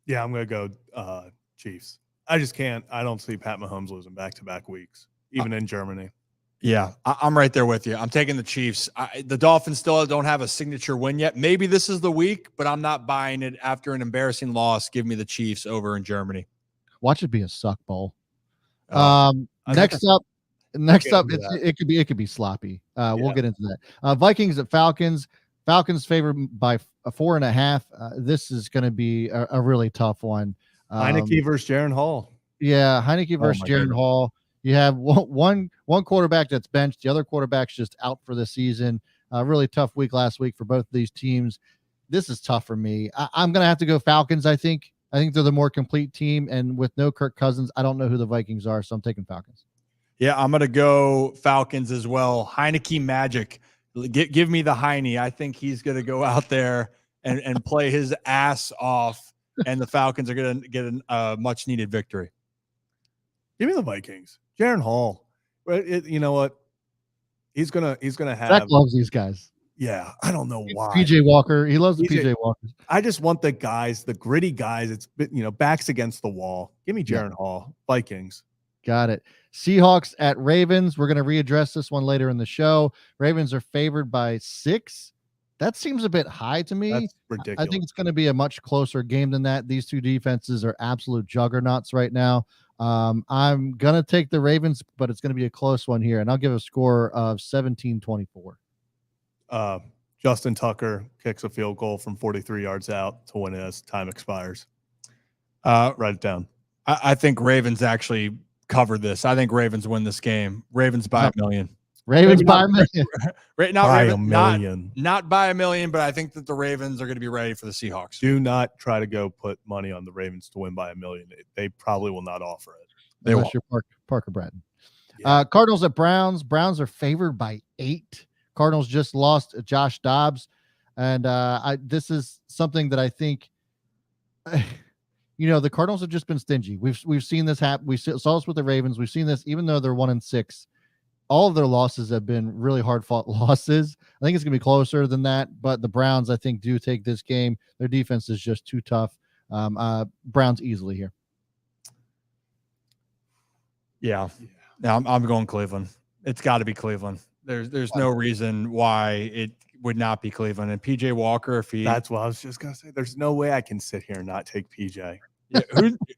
Yeah, I'm going to go Chiefs. I just can't. I don't see Pat Mahomes losing back-to-back weeks, even in Germany. Yeah, I'm right there with you. I'm taking the Chiefs. The Dolphins still don't have a signature win yet. Maybe this is the week, but I'm not buying it after an embarrassing loss. Give me the Chiefs over in Germany. Watch it be a suck bowl. Next up, it could be sloppy. We'll get into that. Vikings at Falcons. Falcons favored by 4.5. This is going to be a really tough one. Heineke versus Jaron Hall. Yeah, Heineke versus Jaron Hall. You have one quarterback that's benched. The other quarterback's just out for the season. Really tough week last week for both of these teams. This is tough for me. I'm going to have to go Falcons, I think. I think they're the more complete team. And with no Kirk Cousins, I don't know who the Vikings are, so I'm taking Falcons. Yeah, I'm going to go Falcons as well. Heineke magic. Give me the Heine. I think he's going to go out there and play his ass off, and the Falcons are going to get a much-needed victory. Give me the Vikings. Jaron Hall. You know what? He's gonna have. Zach loves these guys. Yeah, I don't know why. PJ Walker. He loves the PJ Walker. I just want the guys, the gritty guys. It's backs against the wall. Give me Jaron Hall. Vikings. Got it. Seahawks at Ravens. We're going to readdress this one later in the show. Ravens are favored by 6. That seems a bit high to me. That's I ridiculous. think it's going to be a much closer game than that. These two defenses are absolute juggernauts right now. I'm going to take the Ravens, but it's going to be a close one here, and I'll give a score of 17-24. Justin Tucker kicks a field goal from 43 yards out to win it as time expires. Write it down. I think Ravens actually cover this. I think Ravens win this game. Ravens by a million. Ravens by a million. Not by a million, but I think that the Ravens are going to be ready for the Seahawks. Do not try to go put money on the Ravens to win by a million. They probably will not offer it. Unless you're Parker Bratton. Yeah. Cardinals at Browns. Browns are favored by 8. Cardinals just lost Josh Dobbs. And this is something that I think, the Cardinals have just been stingy. We've seen this happen. We saw this with the Ravens. We've seen this, even though they're 1-6. All of their losses have been really hard-fought losses. I think it's going to be closer than that, but the Browns, I think, do take this game. Their defense is just too tough. Browns easily here. Yeah. I'm going Cleveland. It's got to be Cleveland. There's no reason why it would not be Cleveland. And PJ Walker, that's what I was just gonna say. There's no way I can sit here and not take PJ. Yeah,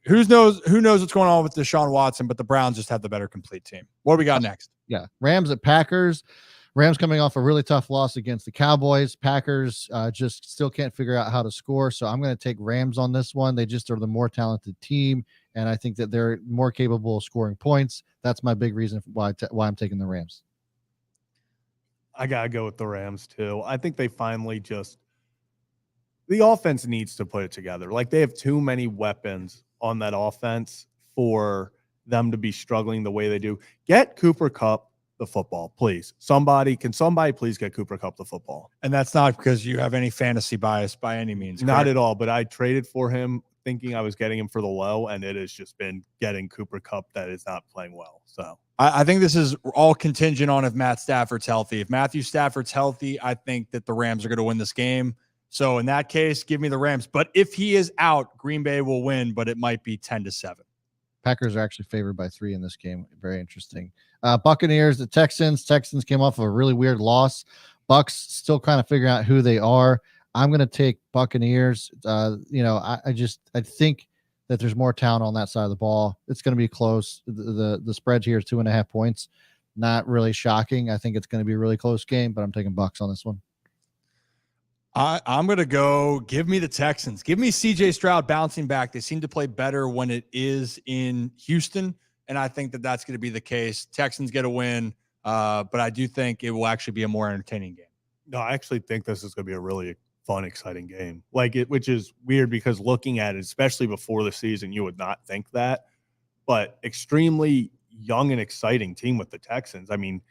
who knows what's going on with Deshaun Watson, but the Browns just have the better complete team. What do we got next? Yeah, Rams at Packers. Rams coming off a really tough loss against the Cowboys. Packers just still can't figure out how to score, so I'm going to take Rams on this one. They just are the more talented team, and I think that they're more capable of scoring points. That's my big reason why I'm taking the Rams. I got to go with the Rams, too. I think they finally the offense needs to put it together. Like, they have too many weapons on that offense for them to be struggling the way they do. Get Cooper Kupp the football, please. Can somebody please get Cooper Kupp the football? And that's not because you have any fantasy bias by any means. Not correct? at all, but I traded for him thinking I was getting him for the low, and it has just been getting Cooper Kupp that is not playing well. So I think this is all contingent on if Matt Stafford's healthy. If Matthew Stafford's healthy, I think that the Rams are going to win this game. So in that case, give me the Rams. But if he is out, Green Bay will win, but it might be 10-7. Packers are actually favored by 3 in this game. Very interesting. Buccaneers, the Texans. Texans came off of a really weird loss. Bucks still kind of figuring out who they are. I'm going to take Buccaneers. I think that there's more talent on that side of the ball. It's going to be close. The spread here is 2.5 points. Not really shocking. I think it's going to be a really close game, but I'm taking Bucks on this one. I'm going to give me the Texans. Give me CJ Stroud bouncing back. They seem to play better when it is in Houston, and I think that that's going to be the case. Texans get a win, but I do think it will actually be a more entertaining game. No, I actually think this is going to be a really fun, exciting game. Which is weird because looking at it, especially before the season, you would not think that, but extremely young and exciting team with the Texans. I mean,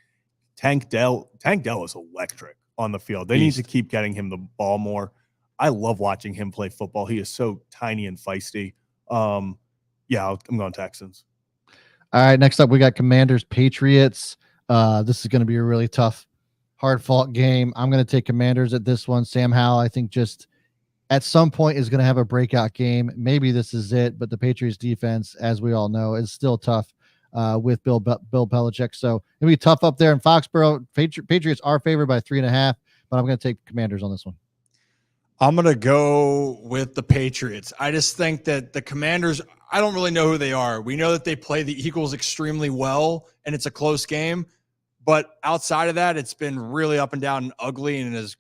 Tank Dell is electric on the field. They need to keep getting him the ball more. I love watching him play football. He is so tiny and feisty. I'm going Texans. All right, next up we got Commanders Patriots. This is going to be a really tough, hard-fought game. I'm going to take Commanders at this one. Sam Howell, I think, just at some point is going to have a breakout game. Maybe this is it, but the Patriots defense, as we all know, is still tough with Bill Belichick. So it'll be tough up there in Foxborough. Patriots are favored by 3.5, but I'm going to take Commanders on this one. I'm going to go with the Patriots. I just think that the Commanders, I don't really know who they are. We know that they play the Eagles extremely well, and it's a close game. But outside of that, it's been really up and down and ugly. And as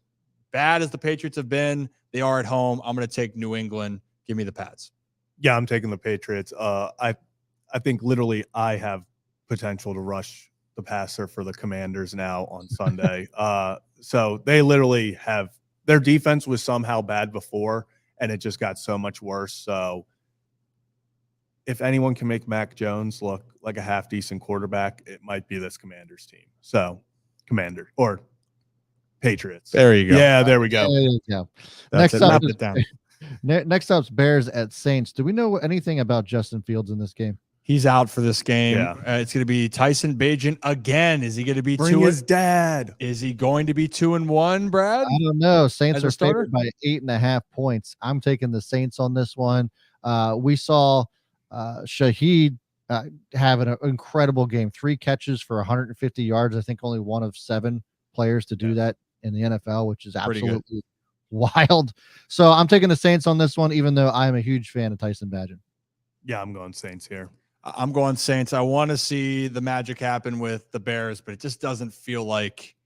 bad as the Patriots have been, they are at home. I'm going to take New England. Give me the Pats. Yeah, I'm taking the Patriots. I think literally I have potential to rush the passer for the Commanders now on Sunday. So they literally have – their defense was somehow bad before, and it just got so much worse. So if anyone can make Mac Jones look like a half-decent quarterback, it might be this Commanders team. So Commander or Patriots. There you go. Yeah, there we go. There you go. Next Up's Bears at Saints. Do we know anything about Justin Fields in this game? He's out for this game. Yeah. It's going to be Tyson Bagent again. Is he going to be Bring his dad? Is he going to be 2-1, Brad? I don't know. Saints As a are starter? favored by 8.5 points. I'm taking the Saints on this one. We saw Shaheed have an incredible game. 3 catches for 150 yards. I think only one of 7 players to do that in the NFL, which is Pretty good. absolutely wild. So I'm taking the Saints on this one, even though I am a huge fan of Tyson Bagent. Yeah, I'm going Saints here. I'm going Saints. I want to see the magic happen with the Bears, but it just doesn't feel like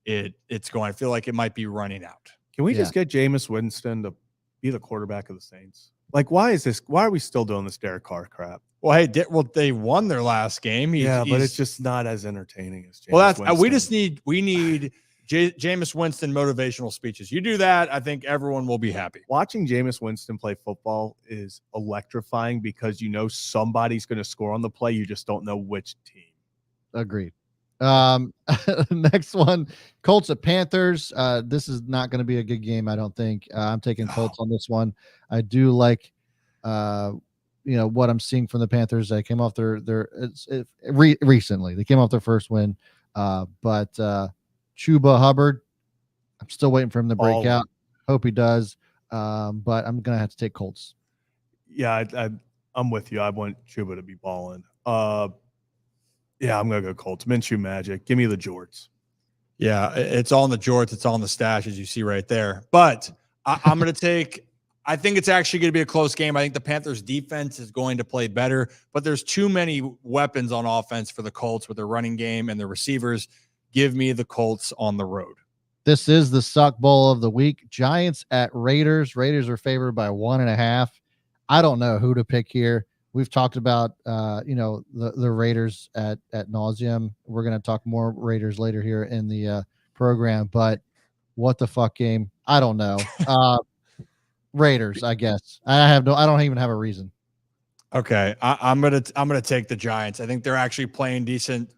it's going. I feel like it might be running out. Can we just get Jameis Winston to be the quarterback of the Saints? Like, why are we still doing this Derek Carr crap? Well, hey, they won their last game. But it's just not as entertaining as Jameis Well, Winston. we need Jameis Winston motivational speeches. You do that, I think everyone will be happy. Watching Jameis Winston play football is electrifying because you know somebody's going to score on the play. You just don't know which team. Agreed. Next one, Colts at Panthers. This is not going to be a good game, I don't think. I'm taking Colts on this one. I do like what I'm seeing from the Panthers. They came off recently. They came off their first win. But Chuba Hubbard, I'm still waiting for him to break out. Hope he does. But I'm gonna have to take Colts. Yeah, I'm with you. I want Chuba to be balling. Yeah, I'm gonna go Colts. Minshew magic. Give me the Jorts. Yeah, it's all in the jorts. It's all in the stash, as you see right there. But I'm going to take – I think it's actually going to be a close game. I think the Panthers' defense is going to play better, but there's too many weapons on offense for the Colts with their running game and their receivers. Give me the Colts on the road. This is the suck bowl of the week. Giants at Raiders. Raiders are favored by 1.5. I don't know who to pick here. We've talked about, the Raiders at nauseum. We're going to talk more Raiders later here in the program, but what the fuck game? I don't know. Raiders, I guess. I don't even have a reason. Okay. I'm going to take the Giants. I think they're actually playing decent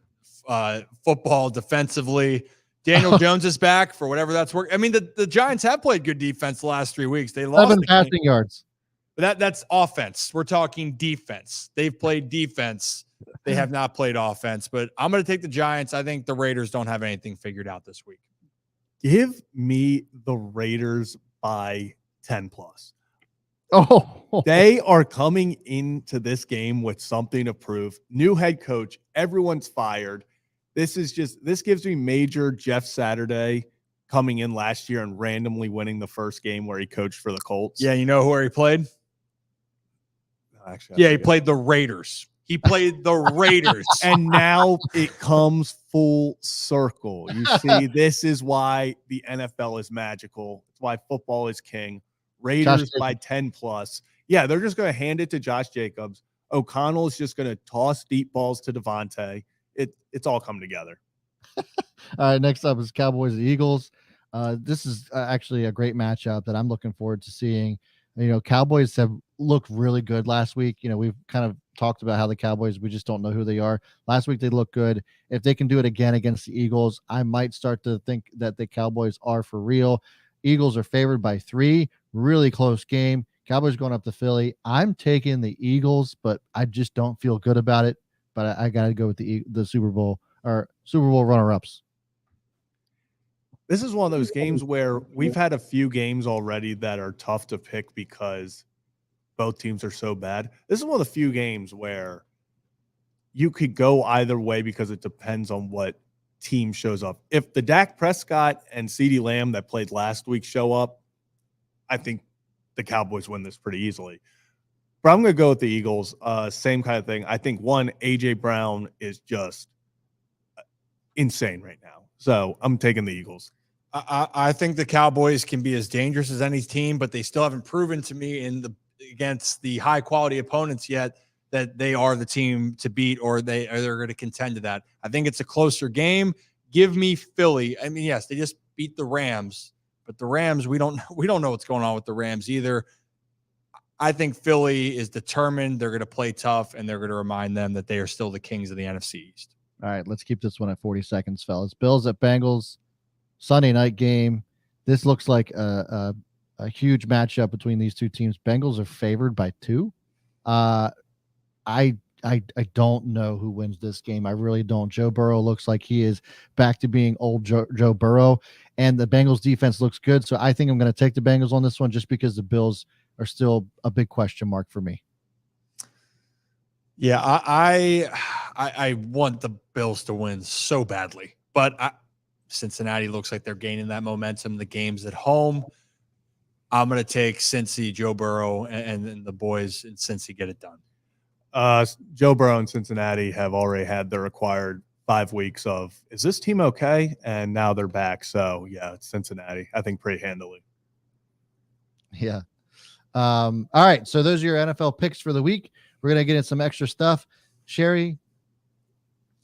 football defensively. Daniel Jones is back for whatever that's working. I mean, the Giants have played good defense the last 3 weeks. They lost 7 passing yards. But that's offense. We're talking defense. They've played defense. They have not played offense. But I'm going to take the Giants. I think the Raiders don't have anything figured out this week. Give me the Raiders by 10+. Oh, they are coming into this game with something to prove. New head coach. Everyone's fired. This gives me major Jeff Saturday coming in last year and randomly winning the first game where he coached for the Colts. Yeah, you know where he played? Actually, he played the Raiders. He played the Raiders. And now it comes full circle. You see, this is why the NFL is magical. It's why football is king. Raiders by 10+. Yeah, they're just going to hand it to Josh Jacobs. O'Connell is just going to toss deep balls to Devontae. It's all come together. All right, next up is Cowboys and Eagles. This is actually a great matchup that I'm looking forward to seeing. Cowboys have looked really good last week. We've kind of talked about how the Cowboys, we just don't know who they are. Last week, they looked good. If they can do it again against the Eagles, I might start to think that the Cowboys are for real. Eagles are favored by 3. Really close game. Cowboys going up to Philly. I'm taking the Eagles, but I just don't feel good about it. But I got to go with the Super Bowl runner-ups. This is one of those games where we've had a few games already that are tough to pick because both teams are so bad. This is one of the few games where you could go either way because it depends on what team shows up. If the Dak Prescott and CeeDee Lamb that played last week show up, I think the Cowboys win this pretty easily. But I'm going to go with the Eagles. Same kind of thing. I think A.J. Brown is just insane right now. So I'm taking the Eagles. I think the Cowboys can be as dangerous as any team, but they still haven't proven to me against the high quality opponents yet that they are the team to beat or they're going to contend to that. I think it's a closer game. Give me Philly. I mean, yes, they just beat the Rams, but the Rams, we don't know what's going on with the Rams either. I think Philly is determined. They're going to play tough, and they're going to remind them that they are still the kings of the NFC East. All right, let's keep this one at 40 seconds, fellas. Bills at Bengals, Sunday night game. This looks like a huge matchup between these two teams. Bengals are favored by 2. I don't know who wins this game. I really don't. Joe Burrow looks like he is back to being old Joe Burrow, and the Bengals defense looks good. So I think I'm going to take the Bengals on this one just because the Bills are still a big question mark for me. Yeah, I want the Bills to win so badly, but Cincinnati looks like they're gaining that momentum. The game's at home. I'm going to take Cincy, Joe Burrow, and the boys in Cincy get it done. Joe Burrow and Cincinnati have already had their required 5 weeks of, is this team okay? And now they're back. So, yeah, it's Cincinnati, I think, pretty handily. Yeah. All right. So those are your NFL picks for the week. We're going to get in some extra stuff. Sherry,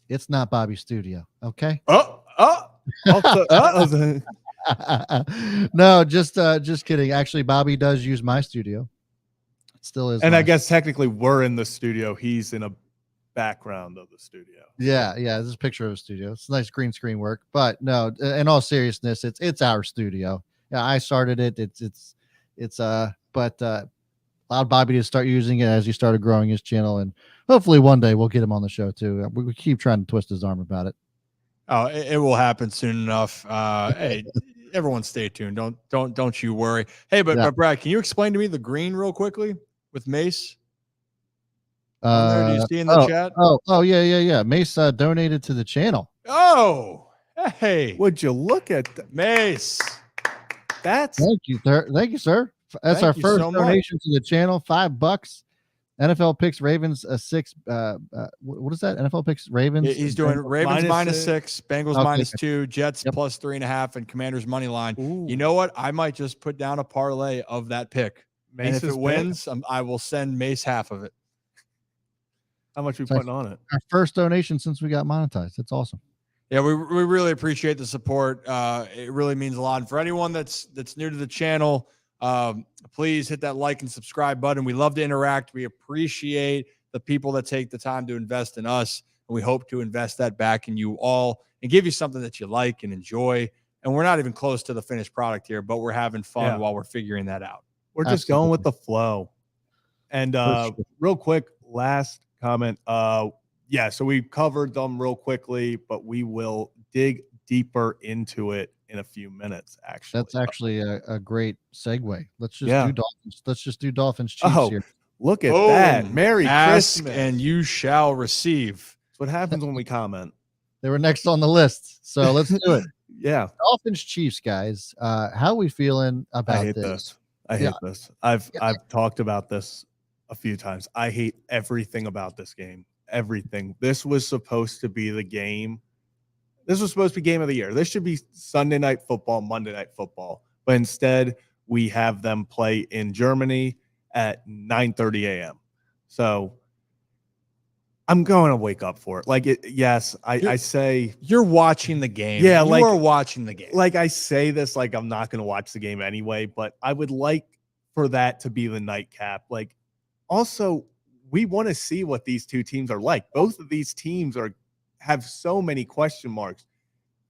it's not Bobby's studio. Okay. No, just kidding. Actually, Bobby does use my studio. It still is. And I guess technically we're in the studio. He's in a background of the studio. Yeah. This is a picture of a studio. It's nice green screen work. But no, in all seriousness, it's our studio. Yeah, I started it. But allowed Bobby to start using it as he started growing his channel, and hopefully one day we'll get him on the show too. We keep trying to twist his arm about it. Oh, it will happen soon enough. Hey, everyone stay tuned. Don't you worry. Hey, but Brad, can you explain to me the green real quickly with Mace? Do you see in the chat? Oh, yeah. Mace donated to the channel. Oh, hey. Would you look at that? Mace? Thank you, sir. That's our first donation to the channel. $5. NFL picks Ravens 6. What is that? NFL picks Ravens. He's doing Ravens -6, Bengals -2, Jets +3.5, and Commanders money line. Ooh. You know what? I might just put down a parlay of that pick. And if it wins, I will send Mace half of it. How much are we putting on it? Our first donation since we got monetized. That's awesome. Yeah, we really appreciate the support. It really means a lot. And for anyone that's new to the channel, please hit that like and subscribe button. We love to interact. We appreciate the people that take the time to invest in us, and we hope to invest that back in you all and give you something that you like and enjoy. And we're not even close to the finished product here, but we're having fun while we're figuring that out. We're just going with the flow. And real quick, last comment. So we covered them real quickly, but we will dig deeper into it in a few minutes. Actually, that's actually a great segue. Let's just do Dolphins. Let's just do Dolphins Chiefs here. Look at that! Merry Ask Christmas, and you shall receive. That's what happens when we comment. They were next on the list, so let's do it. Yeah, Dolphins Chiefs, guys. How are we feeling about I hate this? I hate this. I've talked about this a few times. I hate everything about this game. Everything. This was supposed to be the game. This was supposed to be game of the year. This should be Sunday night football, Monday night football. But instead, we have them play in Germany at 9:30 a.m. So I'm going to wake up for it. I say you're watching the game. Yeah, you are watching the game. Like I say this, like I'm not going to watch the game anyway. But I would like for that to be the nightcap. Like, also, we want to see what these two teams are like. Both of these teams have so many question marks.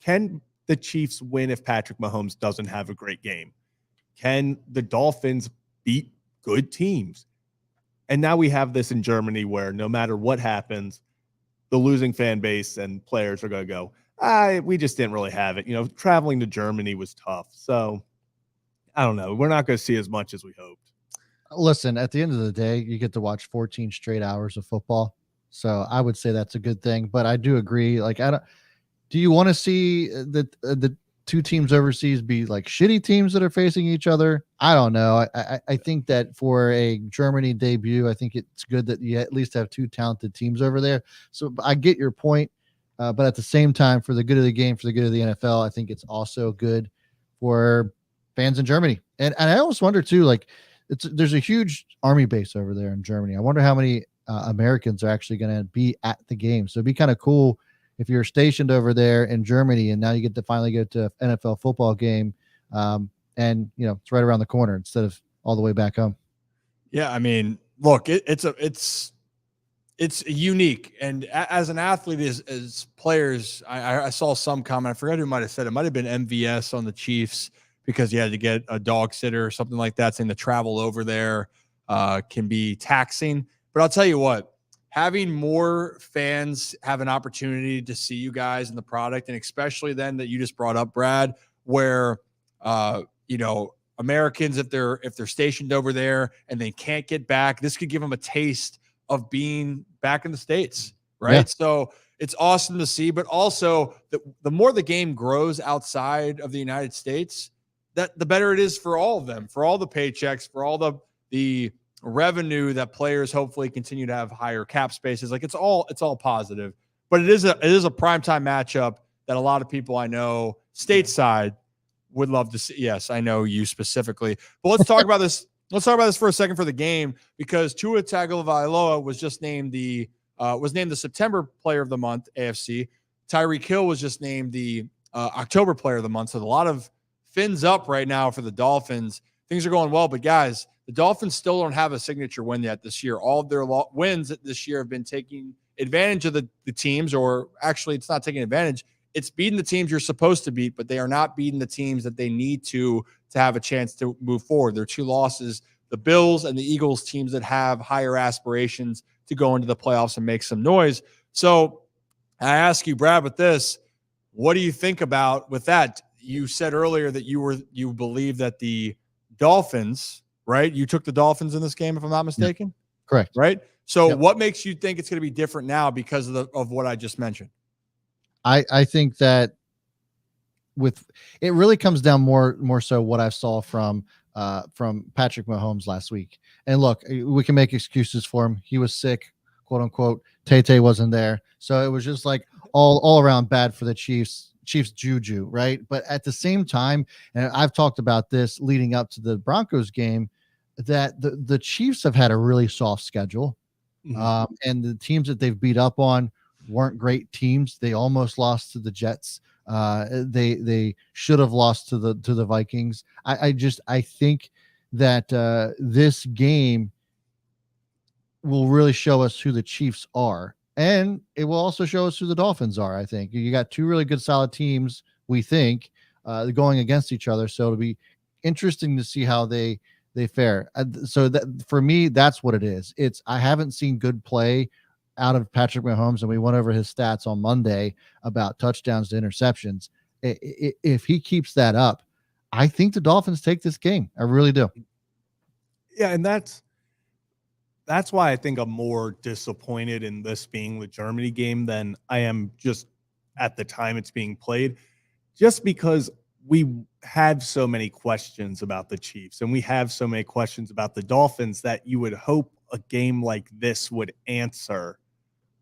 Can the Chiefs win if Patrick Mahomes doesn't have a great game? Can the Dolphins beat good teams? And now we have this in Germany where no matter what happens, the losing fan base and players are going to go, we just didn't really have it. Traveling to Germany was tough. So I don't know. We're not going to see as much as we hoped. Listen, at the end of the day, you get to watch 14 straight hours of football. So I would say that's a good thing. But I do agree. Like, do you want to see the two teams overseas be like shitty teams that are facing each other? I don't know. I think that for a Germany debut, I think it's good that you at least have two talented teams over there. So I get your point. But at the same time, for the good of the game, for the good of the NFL, I think it's also good for fans in Germany. And I almost wonder too, like, there's a huge army base over there in Germany. I wonder how many Americans are actually going to be at the game. So it'd be kind of cool if you're stationed over there in Germany and now you get to finally go to an NFL football game. And it's right around the corner instead of all the way back home. Yeah. I mean, look, it's unique. And as an athlete, as players, I saw some comment, I forgot who might've said it might've been MVS on the Chiefs, because you had to get a dog sitter or something like that, saying the travel over there can be taxing. But I'll tell you what, having more fans have an opportunity to see you guys in the product, and especially then that you just brought up, Brad, where Americans, if they're stationed over there and they can't get back, this could give them a taste of being back in the States, right? Yeah. So it's awesome to see. But also, the more the game grows outside of the United States, that the better it is for all of them, for all the paychecks, for all the revenue that players hopefully continue to have higher cap spaces. Like it's all positive. But it is a primetime matchup that a lot of people I know stateside would love to see. Yes, I know you specifically. But let's talk about this. Let's talk about this for a second for the game, because Tua Tagovailoa was just named the September Player of the Month, AFC. Tyreek Hill was just named the October Player of the Month. So a lot of fins up right now for the Dolphins. Things are going well, but guys, the Dolphins still don't have a signature win yet this year. All of their wins this year have been taking advantage of the teams, or actually it's not taking advantage. It's beating the teams you're supposed to beat, but they are not beating the teams that they need to have a chance to move forward. Their two losses, the Bills and the Eagles, teams that have higher aspirations to go into the playoffs and make some noise. So I ask you, Brad, with this, what do you think about with that? You said earlier that you believe that the Dolphins, right? You took the Dolphins in this game, if I'm not mistaken. Yeah, correct. Right? So what makes you think it's going to be different now because of what I just mentioned? I think that it really comes down more so what I saw from Patrick Mahomes last week. And look, we can make excuses for him. He was sick, quote unquote. Tay wasn't there. So it was just like all around bad for the Chiefs juju, right? But at the same time, and I've talked about this leading up to the Broncos game, that the Chiefs have had a really soft schedule. And the teams that they've beat up on weren't great teams. They almost lost to the Jets. They should have lost to the Vikings. I think that this game will really show us who the Chiefs are, and it will also show us who the Dolphins are. I think you got two really good, solid teams. We think going against each other, so it'll be interesting to see how they fare. So that for me, that's what it is. I haven't seen good play out of Patrick Mahomes, and we went over his stats on Monday about touchdowns to interceptions. If he keeps that up, I think the Dolphins take this game. I really do. Yeah, and that's why I think I'm more disappointed in this being the Germany game than I am just at the time it's being played, just because we have so many questions about the Chiefs and we have so many questions about the Dolphins that you would hope a game like this would answer.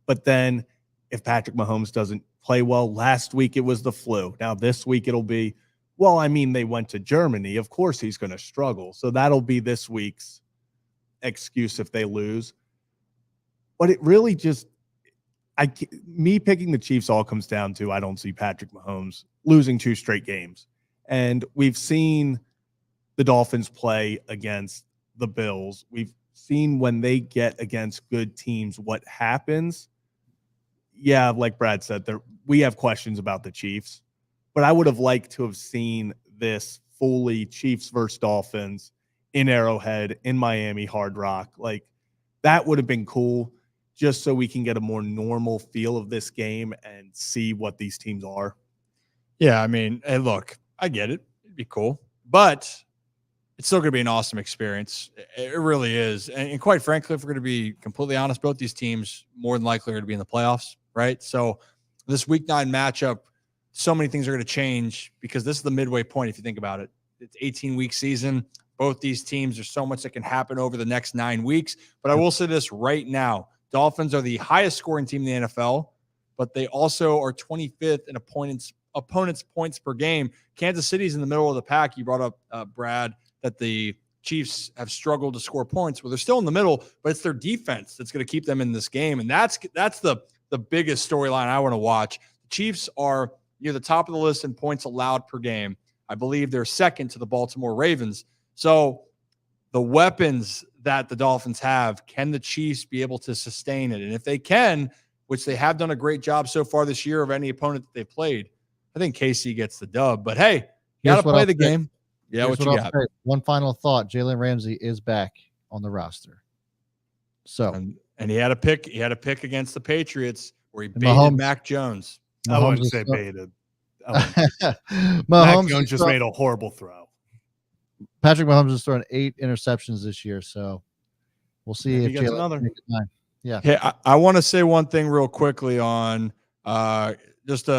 But then if Patrick Mahomes doesn't play well, last week it was the flu. Now this week it'll be, well, I mean, they went to Germany. Of course he's going to struggle. So that'll be this week's excuse if they lose. But it really just, me picking the Chiefs all comes down to I don't see Patrick Mahomes losing 2 straight games. And we've seen the Dolphins play against the Bills. We've seen when they get against good teams what happens. Yeah, like Brad said, we have questions about the Chiefs, but I would have liked to have seen this fully Chiefs versus Dolphins in Arrowhead, in Miami, Hard Rock. Like that would have been cool, just so we can get a more normal feel of this game and see what these teams are. Yeah, I mean, hey, look, I get it. It'd be cool, but it's still going to be an awesome experience. It really is. And quite frankly, if we're going to be completely honest, both these teams more than likely are going to be in the playoffs, right? So this week 9 matchup, so many things are going to change because this is the midway point. If you think about it, it's 18-week season. Both these teams, there's so much that can happen over the next 9 weeks. But I will say this right now, Dolphins are the highest scoring team in the NFL, but they also are 25th in opponents points per game. Kansas City's in the middle of the pack. You brought up, Brad, that the Chiefs have struggled to score points. Well, they're still in the middle, but it's their defense that's going to keep them in this game. And that's the biggest storyline I want to watch. The Chiefs are near the top of the list in points allowed per game. I believe they're second to the Baltimore Ravens. So the weapons that the Dolphins have, can the Chiefs be able to sustain it? And if they can, which they have done a great job so far this year of any opponent that they've played, I think KC gets the dub. But hey, you got to play the game. Yeah, what you got? One final thought: Jalen Ramsey is back on the roster. So, and he had a pick. He had a pick against the Patriots where he baited Mac Jones. I wouldn't say baited. Mac Jones just made a horrible throw. Patrick Mahomes has thrown 8 interceptions this year, so we'll see if he gets Jalen another. can make it 9. Yeah. Hey, I want to say one thing real quickly on Just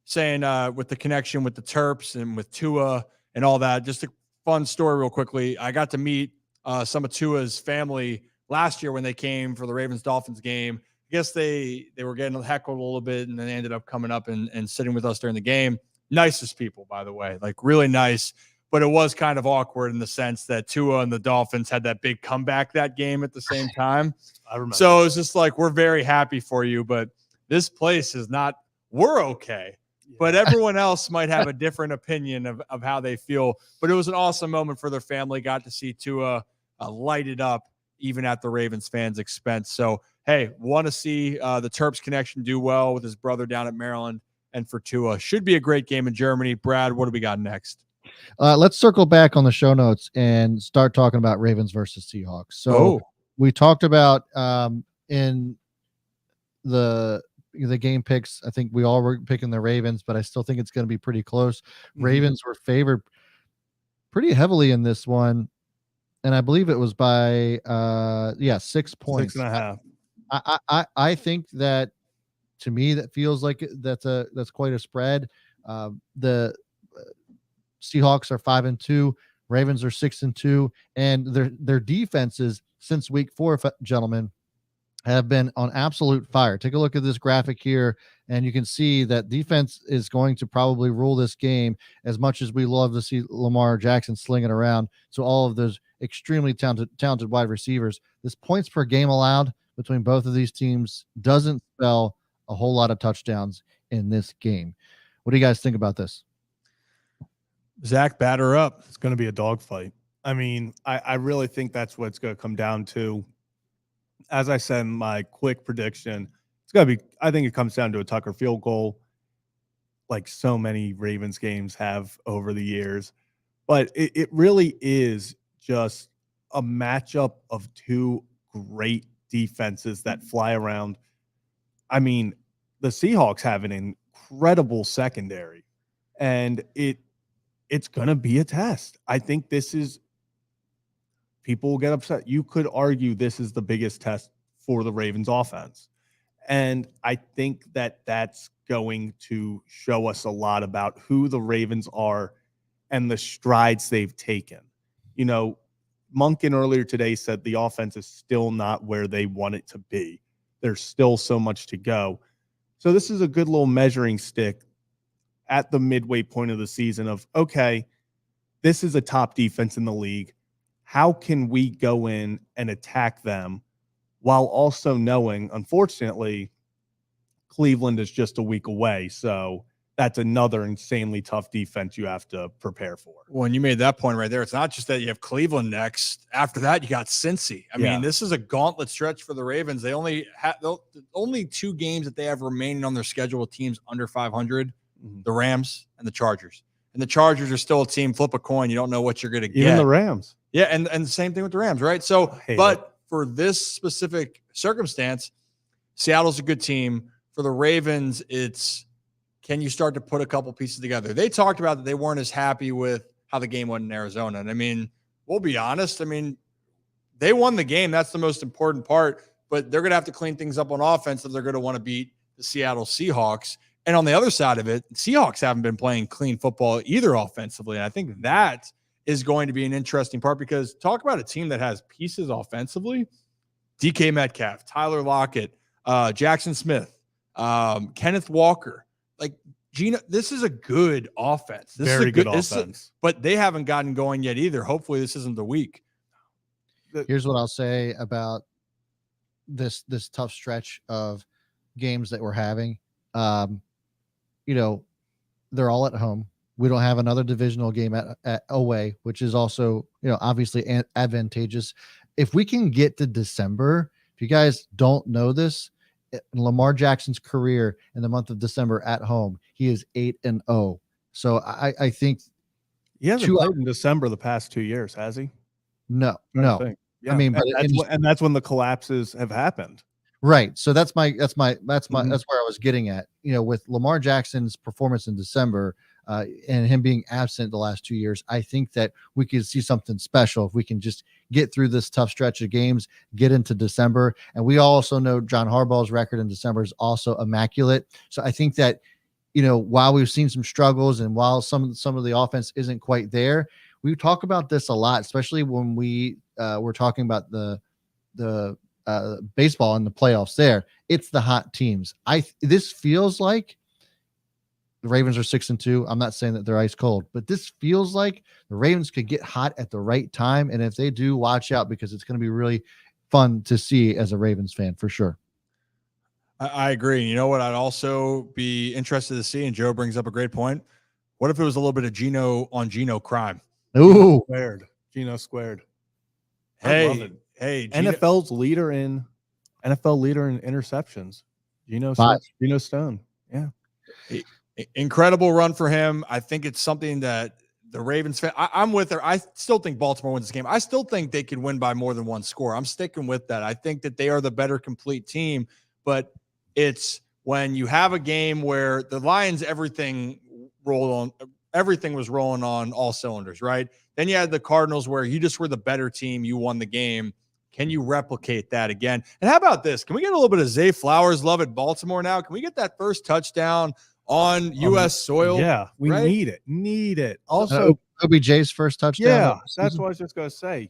saying with the connection with the Terps and with Tua and all that. Just a fun story real quickly. I got to meet some of Tua's family last year when they came for the Ravens-Dolphins game. I guess they were getting heckled a little bit, and then they ended up coming up and sitting with us during the game. Nicest people, by the way, like really nice. But it was kind of awkward in the sense that Tua and the Dolphins had that big comeback that game at the same time. I remember. So it was just like, we're very happy for you, but this place is not, we're okay. Yeah. But everyone else might have a different opinion of how they feel. But it was an awesome moment for their family. Got to see Tua light it up, even at the Ravens fans' expense. So, hey, want to see the Terps connection do well with his brother down at Maryland. And for Tua, should be a great game in Germany. Brad, what do we got next? Let's circle back on the show notes and start talking about Ravens versus Seahawks. So we talked about in the game picks. I think we all were picking the Ravens, but I still think it's going to be pretty close. Mm-hmm. Ravens were favored pretty heavily in this one, and I believe it was by 6 points. 6.5. I think that, to me, that feels like that's quite a spread. The Seahawks are 5-2, Ravens are 6-2, and their defenses since week 4, gentlemen, have been on absolute fire. Take a look at this graphic here, and you can see that defense is going to probably rule this game, as much as we love to see Lamar Jackson slinging around. So all of those extremely talented wide receivers. This points per game allowed between both of these teams doesn't spell a whole lot of touchdowns in this game. What do you guys think about this? Zach, batter up. It's going to be a dogfight. I mean, I really think that's what it's going to come down to. As I said in my quick prediction, it's going to be, I think it comes down to a Tucker field goal, like so many Ravens games have over the years. But it really is just a matchup of two great defenses that fly around. I mean, the Seahawks have an incredible secondary, and it's going to be a test. I think this is, people will get upset. You could argue this is the biggest test for the Ravens offense. And I think that that's going to show us a lot about who the Ravens are and the strides they've taken. You know, Monken earlier today said the offense is still not where they want it to be. There's still so much to go. So this is a good little measuring stick at the midway point of the season of, okay, this is a top defense in the league. How can we go in and attack them while also knowing, unfortunately, Cleveland is just a week away. So that's another insanely tough defense you have to prepare for. When you made that point right there, it's not just that you have Cleveland next. After that, you got Cincy. I mean, this is a gauntlet stretch for the Ravens. They only have the only 2 games that they have remaining on their schedule with teams under 500, the Rams and the Chargers. And the Chargers are still a team, flip a coin. You don't know what you're going to get. Even the Rams. Yeah, and the same thing with the Rams, right? So, but for this specific circumstance, Seattle's a good team. For the Ravens, it's, can you start to put a couple pieces together? They talked about that they weren't as happy with how the game went in Arizona. And I mean, we'll be honest. I mean, they won the game. That's the most important part. But they're going to have to clean things up on offense if they're going to want to beat the Seattle Seahawks. And on the other side of it, Seahawks haven't been playing clean football either offensively. And I think that is going to be an interesting part, because talk about a team that has pieces offensively: DK Metcalf, Tyler Lockett, Jackson Smith, Kenneth Walker. Like, Gino, this is a good offense. This Very is a good offense. But they haven't gotten going yet either. Hopefully this isn't the week. Here's what I'll say about this tough stretch of games that we're having. You know, they're all at home. We don't have another divisional game at away, which is also, you know, obviously advantageous. If we can get to December, if you guys don't know this, in Lamar Jackson's career in the month of December at home, he is 8-0. So I think he hasn't played in December the past 2 years, has he? No. Yeah. I mean, and that's when the collapses have happened. Right. So that's where I was getting at. You know, with Lamar Jackson's performance in December, and him being absent the last 2 years, I think that we could see something special if we can just get through this tough stretch of games, get into December. And we also know John Harbaugh's record in December is also immaculate. So I think that, while we've seen some struggles and while some of the offense isn't quite there, we talk about this a lot, especially when we were talking about the baseball and the playoffs there. It's the hot teams. This feels like the Ravens are 6-2. I'm not saying that they're ice cold, but this feels like the Ravens could get hot at the right time. And if they do, watch out, because it's going to be really fun to see as a Ravens fan for sure. I agree. And you know what? I'd also be interested to see, and Joe brings up a great point. What if it was a little bit of Geno on Geno crime? Ooh, Geno squared. Hey, NFL leader in interceptions. Geno Stone. Yeah. Incredible run for him. I think it's something that the Ravens fan, I'm with her. I still think Baltimore wins this game. I still think they can win by more than one score. I'm sticking with that. I think that they are the better complete team, but it's when you have a game where the Lions, everything was rolling on all cylinders, right? Then you had the Cardinals where you just were the better team. You won the game. Can you replicate that again? And how about this? Can we get a little bit of Zay Flowers love at Baltimore now? Can we get that first touchdown on U.S. soil? Yeah, we right? need it. Also, OBJ's first touchdown. Yeah, that's what I was just going to say.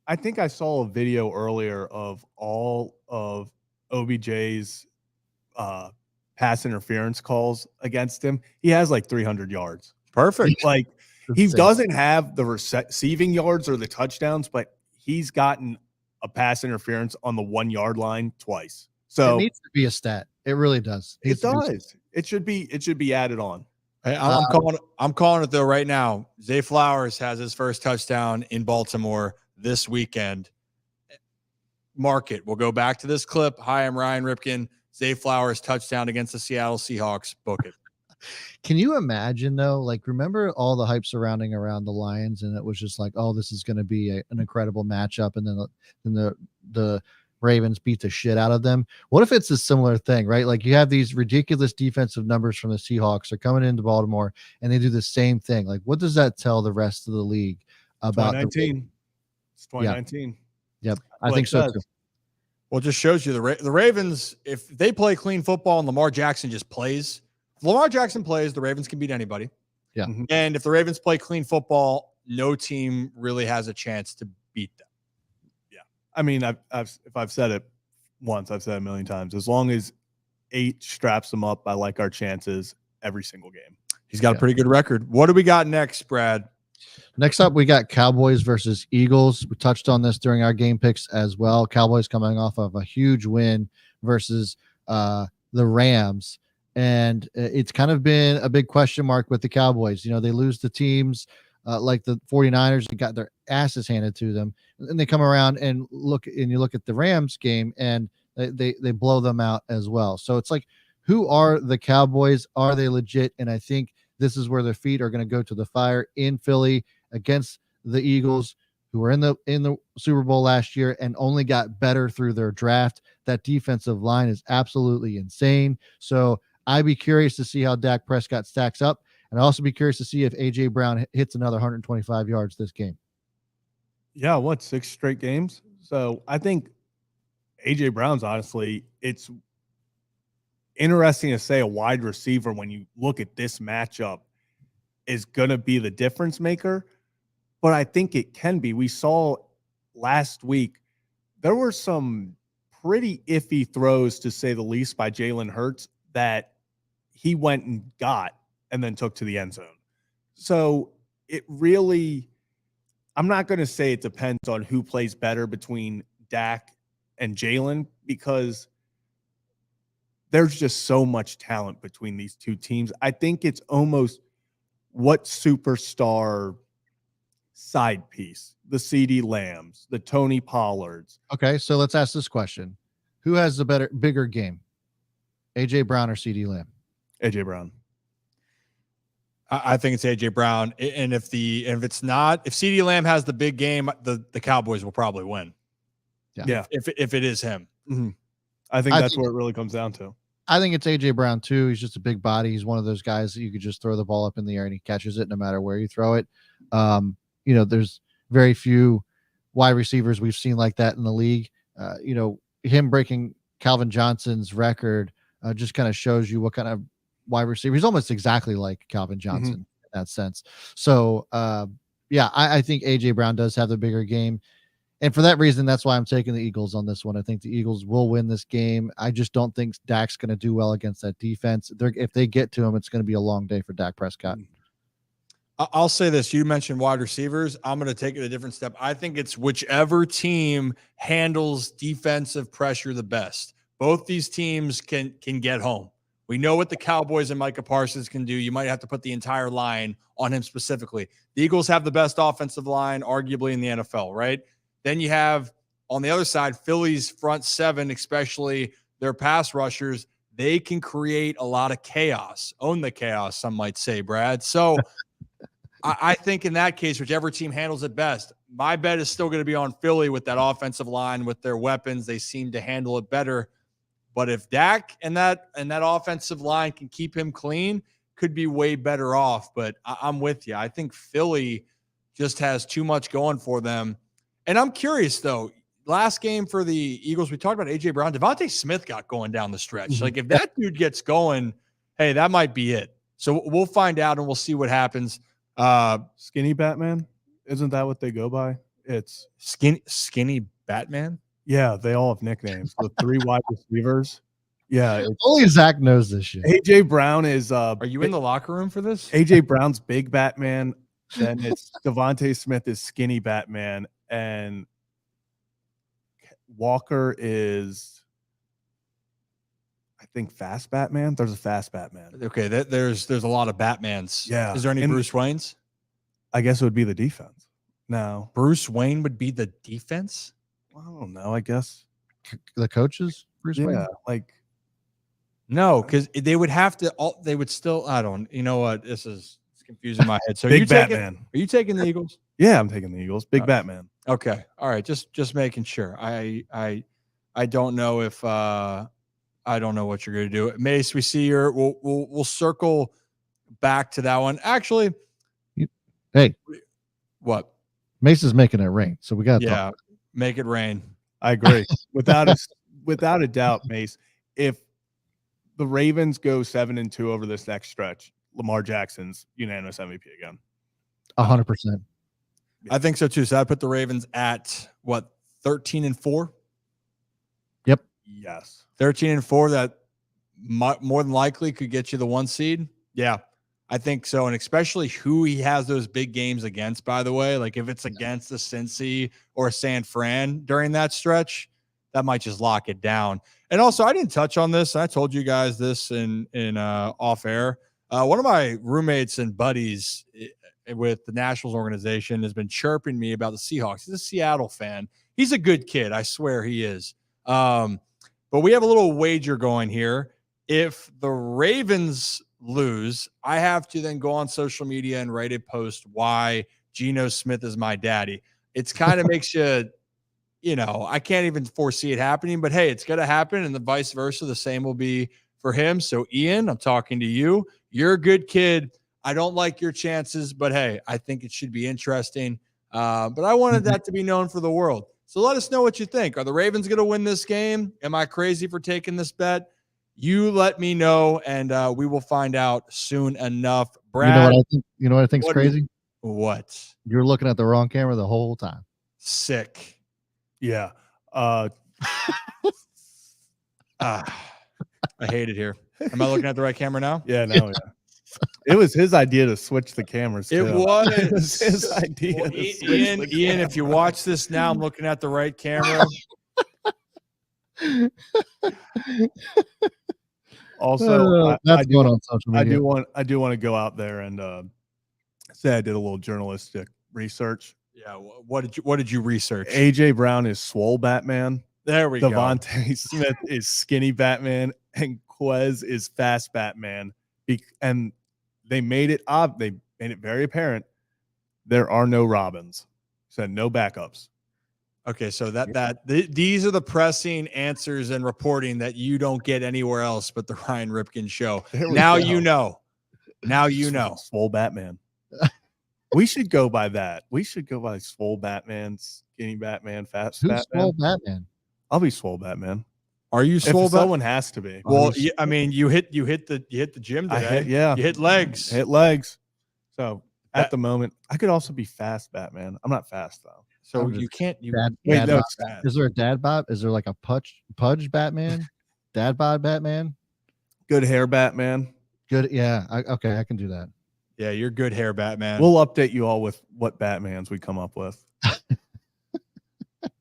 I think I saw a video earlier of all of OBJ's pass interference calls against him. He has like 300 yards. Perfect. Like he doesn't have the receiving yards or the touchdowns, but he's gotten a pass interference on the 1 yard line twice. So it needs to be a stat. It really does. It does. It should be added on. Hey, I'm calling it though right now. Zay Flowers has his first touchdown in Baltimore this weekend. Mark it. We'll go back to this clip. Hi, I'm Ryan Ripken. Zay Flowers touchdown against the Seattle Seahawks. Book it. Can you imagine though? Like, remember all the hype surrounding around the Lions, and it was just like, oh, this is going to be an incredible matchup, and then the Ravens beat the shit out of them. What if it's a similar thing, right? Like you have these ridiculous defensive numbers from the Seahawks are coming into Baltimore, and they do the same thing. Like, what does that tell the rest of the league about 2019? It's 2019. Yep, I think so too. Well, it just shows you the Ravens, if they play clean football and Lamar Jackson just plays, if Lamar Jackson plays, the Ravens can beat anybody. Yeah. Mm-hmm. And if the Ravens play clean football, no team really has a chance to beat them. Yeah. I mean, if I've said it once, I've said it a million times. As long as 8 straps them up, I like our chances every single game. He's got a pretty good record. What do we got next, Brad? Next up, we got Cowboys versus Eagles. We touched on this during our game picks as well. Cowboys coming off of a huge win versus the Rams. And it's kind of been a big question mark with the Cowboys. You know, they lose to teams like the 49ers that got their asses handed to them. And they come around and you look at the Rams game and they blow them out as well. So it's like, who are the Cowboys? Are they legit? And I think this is where their feet are going to go to the fire in Philly against the Eagles, who were in the Super Bowl last year and only got better through their draft. That defensive line is absolutely insane. So I'd be curious to see how Dak Prescott stacks up. And I'd also be curious to see if A.J. Brown hits another 125 yards this game. Yeah, 6 straight games? So I think A.J. Brown's honestly, it's interesting to say a wide receiver when you look at this matchup is going to be the difference maker, but I think it can be. We saw last week there were some pretty iffy throws, to say the least, by Jalen Hurts that he went and got and then took to the end zone. So it really, I'm not going to say it depends on who plays better between Dak and Jalen, because there's just so much talent between these two teams. I think it's almost what superstar side piece, the CeeDee Lambs, the Tony Pollards. Okay, so let's ask this question. Who has the bigger game? A.J. Brown or CeeDee Lamb? A.J. Brown. I think it's A.J. Brown. And if CeeDee Lamb has the big game, the Cowboys will probably win. Yeah. If it is him. Mm-hmm. I think that's where it really comes down to. I think it's AJ Brown too. He's just a big body. He's one of those guys that you could just throw the ball up in the air and he catches it no matter where you throw it. There's very few wide receivers we've seen like that in the league. Him breaking Calvin Johnson's record just kind of shows you what kind of wide receiver. He's almost exactly like Calvin Johnson in that sense. So, I think AJ Brown does have the bigger game. And for that reason, that's why I'm taking the Eagles on this one. I think the Eagles will win this game. I just don't think Dak's going to do well against that defense. If they get to him, it's going to be a long day for Dak Prescott. I'll say this. You mentioned wide receivers. I'm going to take it a different step. I think it's whichever team handles defensive pressure the best. Both these teams can get home. We know what the Cowboys and Micah Parsons can do. You might have to put the entire line on him specifically. The Eagles have the best offensive line, arguably, in the NFL, right? Then you have, on the other side, Philly's front seven, especially their pass rushers. They can create a lot of chaos, own the chaos, some might say, Brad. So I think in that case, whichever team handles it best, my bet is still going to be on Philly with that offensive line, with their weapons. They seem to handle it better. But if Dak and that offensive line can keep him clean, could be way better off. But I'm with you. I think Philly just has too much going for them. And I'm curious, though, last game for the Eagles, we talked about A.J. Brown. Devontae Smith got going down the stretch. Like, if that dude gets going, hey, that might be it. So we'll find out, and we'll see what happens. Skinny Batman? Isn't that what they go by? It's Skinny Batman? Yeah, they all have nicknames. The 3 wide receivers. Yeah. Only Zach knows this shit. A.J. Brown is Are you in the locker room for this? A.J. Brown's Big Batman. Then it's Devontae Smith is Skinny Batman. And Walker is, I think, Fast Batman. There's a Fast Batman. Okay, there's a lot of Batmans. Yeah. Is there any Bruce Waynes? I guess it would be the defense. No. Bruce Wayne would be the defense? I don't know. I guess the coaches, Bruce Wayne? like no, because they would have to. They would still. I don't. You know what? This is confusing my head. So Big Batman. Are you taking the Eagles? Yeah, I'm taking the Eagles. Big Batman. Okay. All right. Just making sure. I don't know if I don't know what you're going to do. Mace, we see your. We'll circle back to that one. Actually, hey, what? Mace is making it rain, so we got to talk. Make it rain. I agree. without a doubt, Mace. If the Ravens go 7-2 over this next stretch, Lamar Jackson's unanimous MVP again. 100%. I think so too. So I put the Ravens at what, 13-4? Yep. Yes. 13-4. That more than likely could get you the 1 seed. Yeah, I think so. And especially who he has those big games against, by the way. Like if it's against the Cincy or San Fran during that stretch, that might just lock it down. And also, I didn't touch on this. I told you guys this in off air. One of my roommates and buddies with the Nationals organization has been chirping me about the Seahawks. He's a Seattle fan. He's a good kid. I swear he is. But we have a little wager going here. If the Ravens lose, I have to then go on social media and write a post why Geno Smith is my daddy. It's kind of makes you, I can't even foresee it happening, but hey, it's going to happen. And the vice versa, the same will be for him. So Ian, I'm talking to you. You're a good kid. I don't like your chances, but hey, I think it should be interesting. But I wanted that to be known for the world. So let us know what you think. Are the Ravens going to win this game? Am I crazy for taking this bet? You let me know, and we will find out soon enough. Brad, you know what I think's crazy? What? You're looking at the wrong camera the whole time. Sick. Yeah. I hate it here. Am I looking at the right camera now? Yeah, no, yeah. It was his idea to switch the cameras. It was. It was his idea. Well, Ian, if you watch this now, I'm looking at the right camera. Also, that's going on social media. I do want to go out there and say I did a little journalistic research. Yeah, what did you research? AJ Brown is swole Batman. There we go. Devontae Smith is skinny Batman, and Quez is fast Batman. And they made it they made it very apparent there are no Robins. Said no backups. Okay, so these are the pressing answers and reporting that you don't get anywhere else but the Ryan Ripken show. Now you know. Now you know. Swole Batman. We should go by that. We should go by Swole Batman, Skinny Batman, Fast Who's Batman. Swole Batman? I'll be Swole Batman. Are you swole? Someone has to be. Well, I mean, you hit the gym today. You hit legs. Hit legs. So at the moment, I could also be Fast Batman. I'm not fast though. So you can't. Is there a dad bod? Is there like a pudge Batman? Dad bod Batman? Good hair Batman. Good. Yeah. Okay, I can do that. Yeah, you're good hair Batman. We'll update you all with what Batmans we come up with.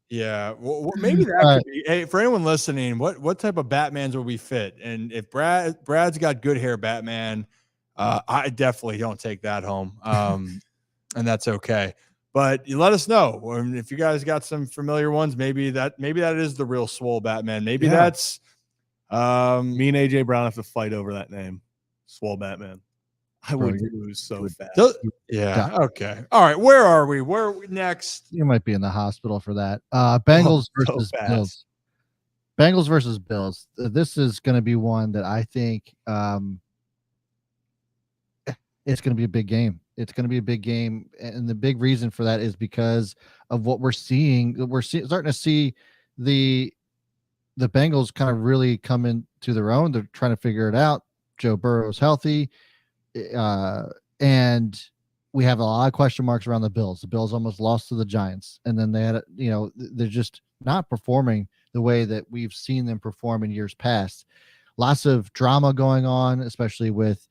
Yeah, well, maybe that could be. Hey, for anyone listening, what type of Batmans would we fit? And if Brad's got good hair Batman, I definitely don't take that home, and that's okay. But you let us know if you guys got some familiar ones. Maybe that is the real swole Batman. Maybe that's me and AJ Brown have to fight over that name, Swole Batman. I would lose so fast. Yeah. Okay. All right. Where are we? Where are we next? You might be in the hospital for that. Bengals versus Bills. Bengals versus Bills. This is going to be one that I think it's going to be a big game. It's going to be a big game, and the big reason for that is because of what we're seeing. We're starting to see the Bengals kind of really come into their own. They're trying to figure it out. Joe Burrow's healthy. And we have a lot of question marks around the Bills. The Bills almost lost to the Giants, and then they had, they're just not performing the way that we've seen them perform in years past. Lots of drama going on, especially with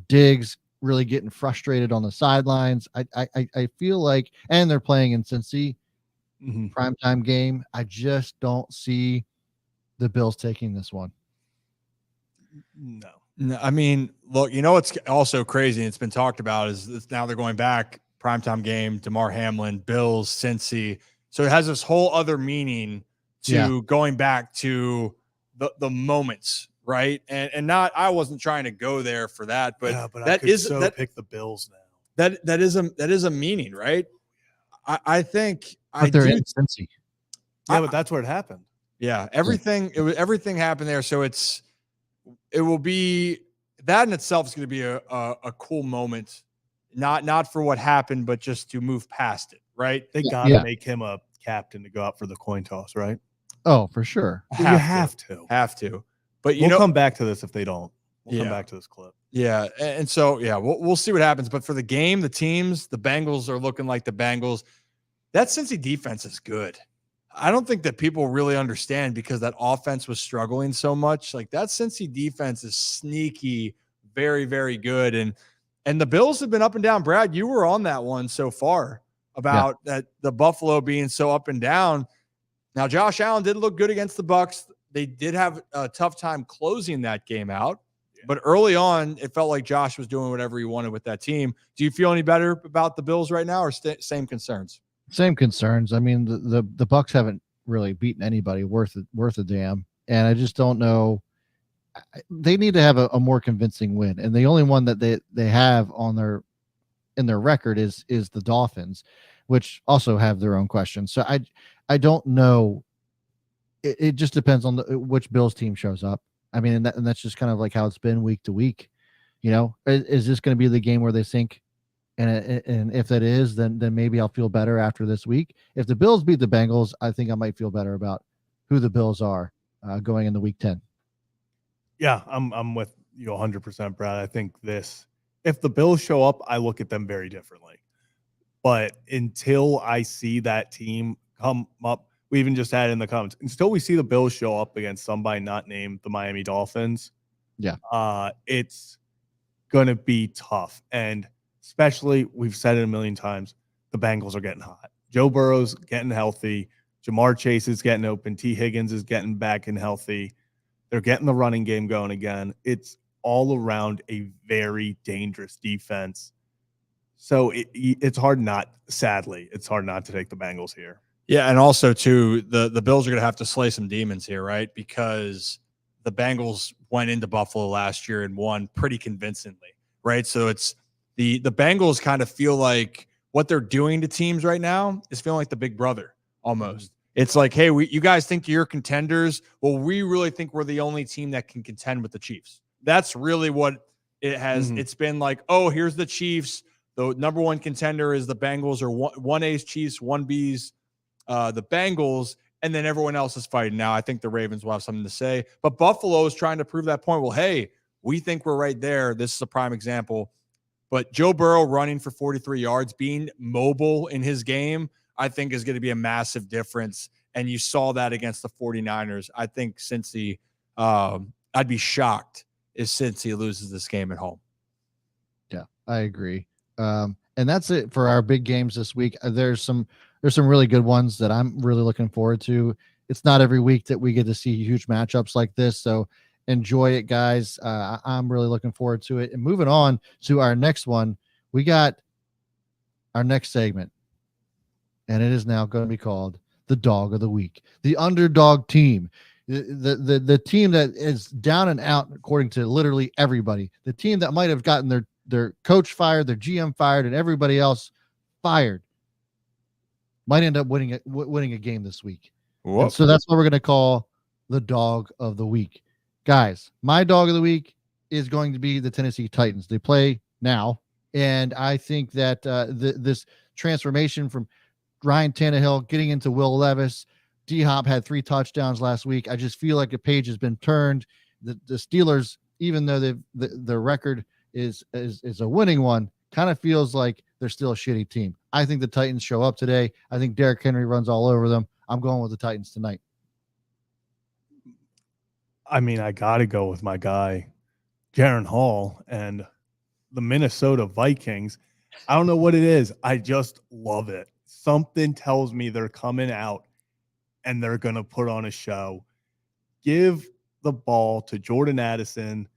Diggs really getting frustrated on the sidelines. I feel like, and they're playing in Cincy, primetime game. I just don't see the Bills taking this one. No. No, I mean, look, what's also crazy, and it's been talked about, is now they're going back, primetime game, DeMar Hamlin, Bills, Cincy. So it has this whole other meaning to going back to the moments, right? And not, I wasn't trying to go there for that, but that is pick the Bills now. That is a meaning, right? I think they're in Cincy. Yeah, but that's where it happened. Yeah, everything happened there. So it will be, that in itself is going to be a cool moment, not for what happened, but just to move past it, right? They got to make him a captain to go out for the coin toss, right? Oh, for sure. You have to. But we'll come back to this if they don't. We'll come back to this clip. Yeah, and so we'll see what happens. But for the game, the teams, the Bengals are looking like the Bengals. That Cincy defense is good. I don't think that people really understand, because that offense was struggling so much. Like, that Cincy defense is sneaky, very, very good. And the Bills have been up and down. Brad, you were on that one so far about that the Buffalo being so up and down. Now, Josh Allen did look good against the Bucs. They did have a tough time closing that game out. But early on, it felt like Josh was doing whatever he wanted with that team. Do you feel any better about the Bills right now, or same concerns? Same concerns. I mean, the Bucs haven't really beaten anybody worth a damn, and I just don't know. They need to have a more convincing win, and the only one that they have in their record is the Dolphins, which also have their own questions. So I don't know. It just depends on which Bills team shows up. I mean, and that's just kind of like how it's been week to week. Is this going to be the game where they sink? And if that is, then maybe I'll feel better after this week. If the Bills beat the Bengals, I think I might feel better about who the Bills are going into week 10. Yeah, I'm with you 100%, Brad. I think if the Bills show up, I look at them very differently. But until I see that team come up, we even just had in the comments, until we see the Bills show up against somebody not named the Miami Dolphins, it's going to be tough. And especially, we've said it a million times, the Bengals are getting hot. Joe Burrow's getting healthy. Jamar Chase is getting open. T. Higgins is getting back and healthy. They're getting the running game going again. It's all around a very dangerous defense. So it's hard not to take the Bengals here. Yeah, and also, too, the Bills are going to have to slay some demons here, right? Because the Bengals went into Buffalo last year and won pretty convincingly, right? So it's the Bengals kind of feel like what they're doing to teams right now is feeling like the big brother almost. It's like, hey, you guys think you're contenders. Well, we really think we're the only team that can contend with the Chiefs. That's really what it has. It's been like, oh, here's the Chiefs. The number one contender is the Bengals, or 1A's Chiefs, 1B's the Bengals, and then everyone else is fighting. Now, I think the Ravens will have something to say. But Buffalo is trying to prove that point. Well, hey, we think we're right there. This is a prime example. But Joe Burrow running for 43 yards, being mobile in his game, I think is going to be a massive difference. And you saw that against the 49ers. I think Cincy, I'd be shocked if Cincy loses this game at home. Yeah, I agree. And that's it for our big games this week. There's some really good ones that I'm really looking forward to. It's not every week that we get to see huge matchups like this. So enjoy it, guys. I'm really looking forward to it. And moving on to our next one, we got our next segment. And it is now going to be called the Dog of the Week, the underdog team, the team that is down and out, according to literally everybody, the team that might have gotten their coach fired, their GM fired, and everybody else fired, might end up winning a game this week. And so that's what we're going to call the Dog of the Week. Guys, my Dog of the Week is going to be the Tennessee Titans. They play now, and I think that this transformation from Ryan Tannehill getting into Will Levis, D-Hop had 3 touchdowns last week. I just feel like a page has been turned. The Steelers, even though the record is a winning one, kind of feels like they're still a shitty team. I think the Titans show up today. I think Derrick Henry runs all over them. I'm going with the Titans tonight. I mean, I got to go with my guy, Jaron Hall, and the Minnesota Vikings. I don't know what it is. I just love it. Something tells me they're coming out and they're going to put on a show. Give the ball to Jordan Addison,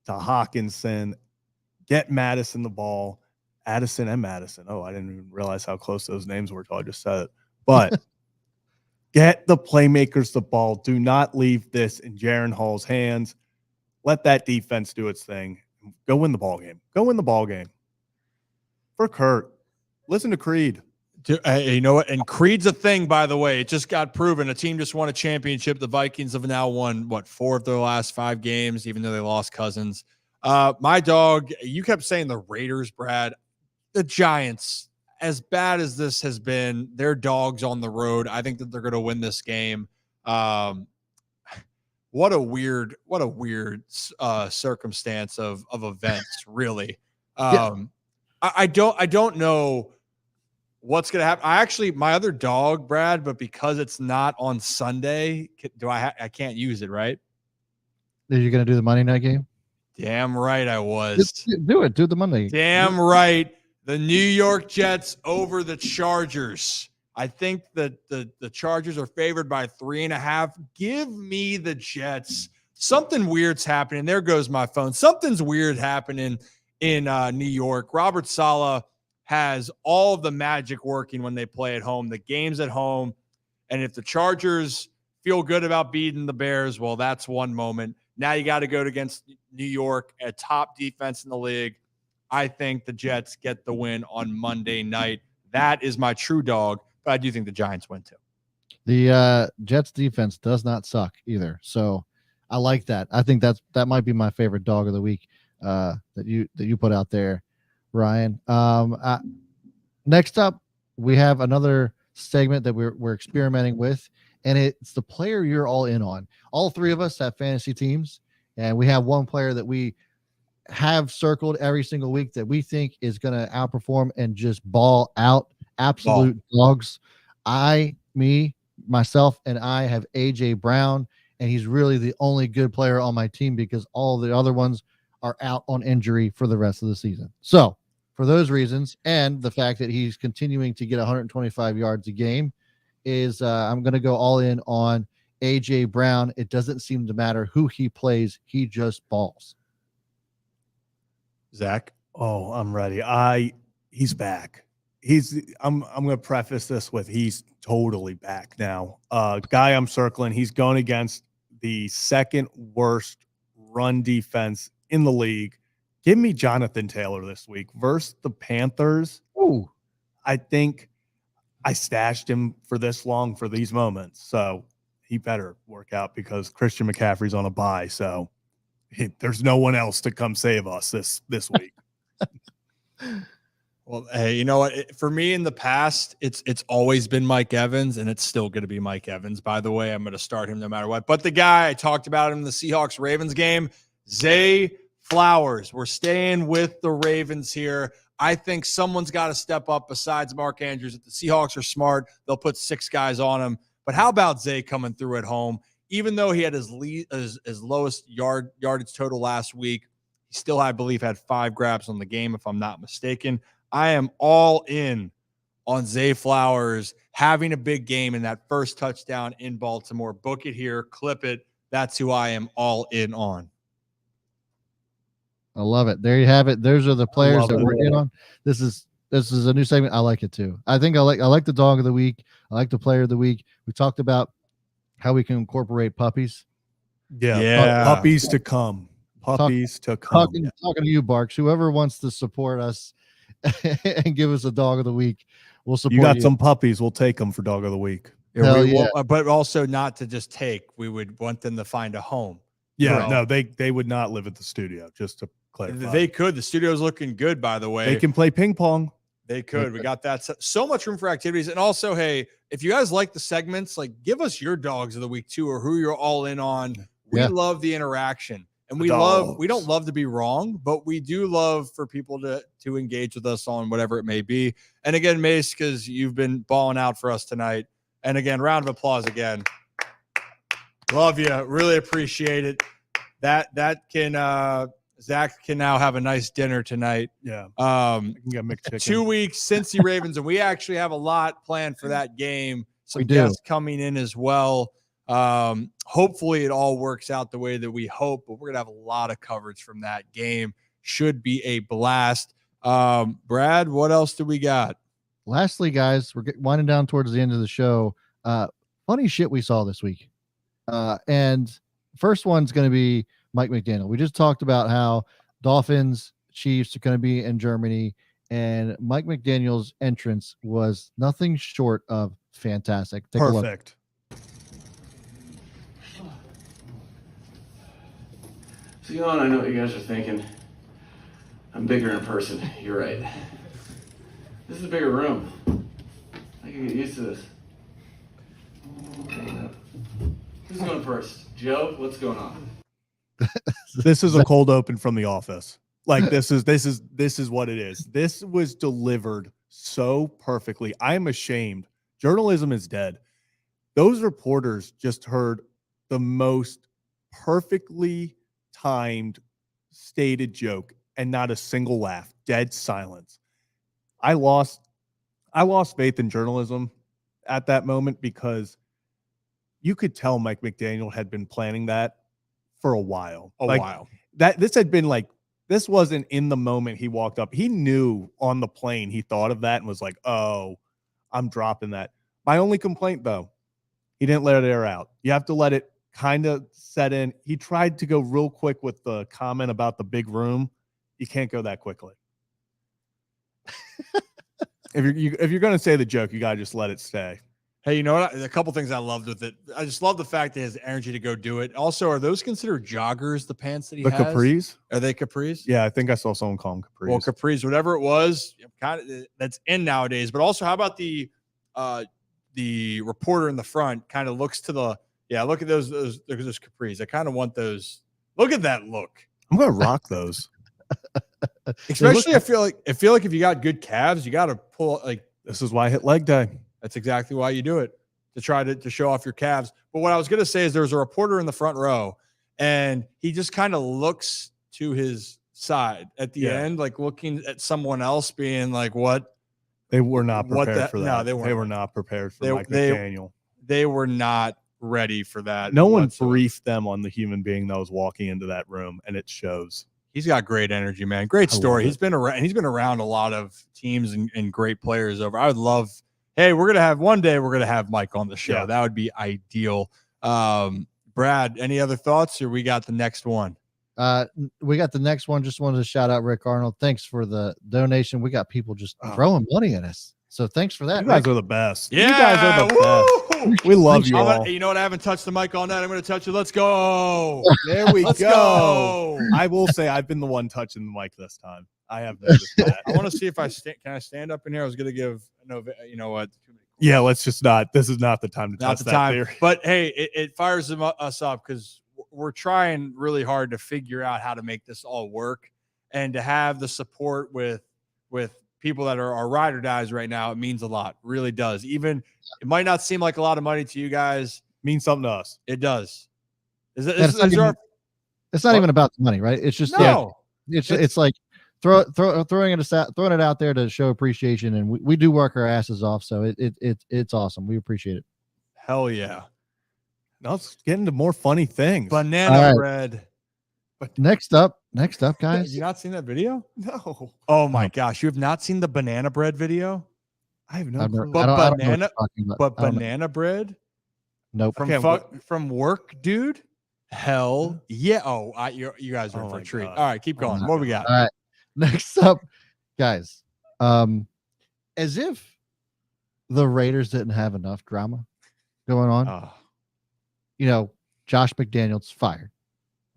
to Hawkinson, get Madison the ball. Addison and Madison. Oh, I didn't even realize how close those names were until I just said it. But get the playmakers the ball. Do not leave this in Jaron Hall's hands. Let that defense do its thing. Go win the ball game. Go win the ball game. For Kurt, listen to Creed. You know what? And Creed's a thing, by the way. It just got proven. A team just won a championship. The Vikings have now won, 4 of their last 5 games, even though they lost Cousins. My dog, you kept saying the Raiders, Brad. The Giants, as bad as this has been, they're dogs on the road. I think that they're going to win this game. What a weird circumstance of events, really. I don't know what's going to happen. My other dog, Brad, but because it's not on Sunday, I can't use it, right? Are you going to do the Monday night game? Damn right I was. Do it. Do the Monday. Damn right. The New York Jets over the Chargers. I think that the Chargers are favored by 3.5. Give me the Jets. Something weird's happening. There goes my phone. Something's weird happening in New York. Robert Saleh has all of the magic working when they play at home. The game's at home. And if the Chargers feel good about beating the Bears, well, that's one moment. Now you got to go against New York, a top defense in the league. I think the Jets get the win on Monday night. That is my true dog, but I do think the Giants win too. The Jets defense does not suck either. So I like that. I think that might be my favorite dog of the week that you put out there, Ryan. Next up, we have another segment that we're experimenting with, and it's the player you're all in on. All 3 of us have fantasy teams, and we have one player that we have circled every single week that we think is going to outperform and just ball out. Absolute dogs. Myself, and I have AJ Brown, and he's really the only good player on my team because all the other ones are out on injury for the rest of the season. So for those reasons, and the fact that he's continuing to get 125 yards a game, I'm going to go all in on AJ Brown. It doesn't seem to matter who he plays. He just balls. Zach. Oh, I'm ready. He's back. I'm going to preface this with he's totally back now. Guy I'm circling, he's going against the second worst run defense in the league. Give me Jonathan Taylor this week versus the Panthers. Ooh. I think I stashed him for this long for these moments. So he better work out because Christian McCaffrey's on a bye. So there's no one else to come save us this week. Well, hey, you know what? For me in the past, it's always been Mike Evans, and it's still going to be Mike Evans. By the way, I'm going to start him no matter what. But the guy I talked about him in the Seahawks-Ravens game, Zay Flowers. We're staying with the Ravens here. I think someone's got to step up besides Mark Andrews. If the Seahawks are smart, they'll put 6 guys on him. But how about Zay coming through at home? Even though he had his lowest yardage total last week, he still, I believe, had 5 grabs on the game, if I'm not mistaken. I am all in on Zay Flowers having a big game in that first touchdown in Baltimore. Book it here, clip it. That's who I am all in on. I love it. There you have it. Those are the players that we're in on. This is a new segment. I like it too. I think I like the dog of the week. I like the player of the week. We talked about how we can incorporate puppies. Yeah. Puppies to come. Puppies to come. Talking to you, Barks. Whoever wants to support us and give us a dog of the week, we'll support you. Got some puppies. We'll take them for dog of the week. But also not to just take. We would want them to find a home. Yeah, no, they would not live at the studio, just to clarify. They could. The studio's looking good, by the way. They can play ping pong. They could. We got that. So much room for activities. And also, hey, if you guys like the segments, like give us your dogs of the week too, or who you're all in on. We love the interaction. And we don't love to be wrong, but we do love for people to engage with us on whatever it may be. And again, Mace, because you've been balling out for us tonight. And again, round of applause again. Love you. Really appreciate it. That can Zach can now have a nice dinner tonight. Yeah. I can get McChicken. 2 weeks since the Ravens, and we actually have a lot planned for that game. Some guests coming in as well. Hopefully it all works out the way that we hope, but we're gonna have a lot of coverage from that game. Should be a blast. Brad, what else do we got? Lastly, guys, we're winding down towards the end of the show. Funny shit we saw this week. And first one's going to be Mike McDaniel. We just talked about how Dolphins, Chiefs are going to be in Germany, and Mike McDaniel's entrance was nothing short of fantastic. Take Perfect. So, you know, I know what you guys are thinking. I'm bigger in person. You're right. This is a bigger room. I can get used to this. Who's going first? Joe, what's going on? This is a cold open from The Office. Like this is what it is. This was delivered so perfectly. I am ashamed. Journalism is dead. Those reporters just heard the most perfectly timed stated joke and not a single laugh. Dead silence. I lost faith in journalism at that moment because you could tell Mike McDaniel had been planning that for a while. This wasn't in the moment he walked up. He knew on the plane, he thought of that and was like, oh, I'm dropping that. My only complaint, though, he didn't let it air out. You have to let it kind of set in. He tried to go real quick with the comment about the big room. You can't go that quickly. If you're going to say the joke, you got to just let it stay. Hey, you know what? A couple things I loved with it. I just love the fact that he has the energy to go do it. Also, are those considered joggers, the pants that he has? The capris? Are they capris? Yeah, I think I saw someone call them capris. Well, capris, whatever it was, kind of that's in nowadays. But also, how about the reporter in the front kind of looks to the look at those capris. I kind of want those. Look at that look. I'm gonna rock those. Especially, I feel like if you got good calves, you got to pull like. This is why I hit leg day. That's exactly why you do it, to try to show off your calves. But what I was going to say is there was a reporter in the front row, and he just kind of looks to his side at the end, like looking at someone else, being like, what? They were not prepared for that. No, they were not prepared for Mike McDaniel. They were not ready for that. No one briefed them on the human being that was walking into that room, and it shows. He's got great energy, man. Great story. He's been around a lot of teams and great players over. I would love. Hey, we're going to have Mike on the show. Yeah. That would be ideal. Brad, any other thoughts, or we got the next one? We got the next one. Just wanted to shout out Rick Arnold. Thanks for the donation. We got people just throwing money at us. So thanks for that. You guys Rick. are the best. Yeah, You guys are the woo! best. We love you all. You know what? I haven't touched the mic all night. I'm going to touch it. Let's go. There we Let's go. I will say I've been the one touching the mic this time. I have noticed that. I want to see if can I stand up in here? I was going to give you know what? Yeah, let's just not. This is not the time to Not test the that time. theory. But hey, it fires us up because we're trying really hard to figure out how to make this all work, and to have the support with people that are our ride or dies right now. It means a lot. Really does. Even it might not seem like a lot of money to you guys. Means something to us. It does. It's not even about the money, right? It's just it's like throwing it out there to show appreciation, and we do work our asses off, so it's awesome. We appreciate it. Hell yeah. Now let's get into more funny things. Banana bread. But next up, guys. Have you not seen that video? No. Oh my gosh, you have not seen the banana bread video? I have no clue. But banana bread? Nope. From work, dude? Hell yeah. Oh, you guys are in for a treat. All right, keep going. What we got? All right. Next up, guys. As if the Raiders didn't have enough drama going on. Josh McDaniels fired.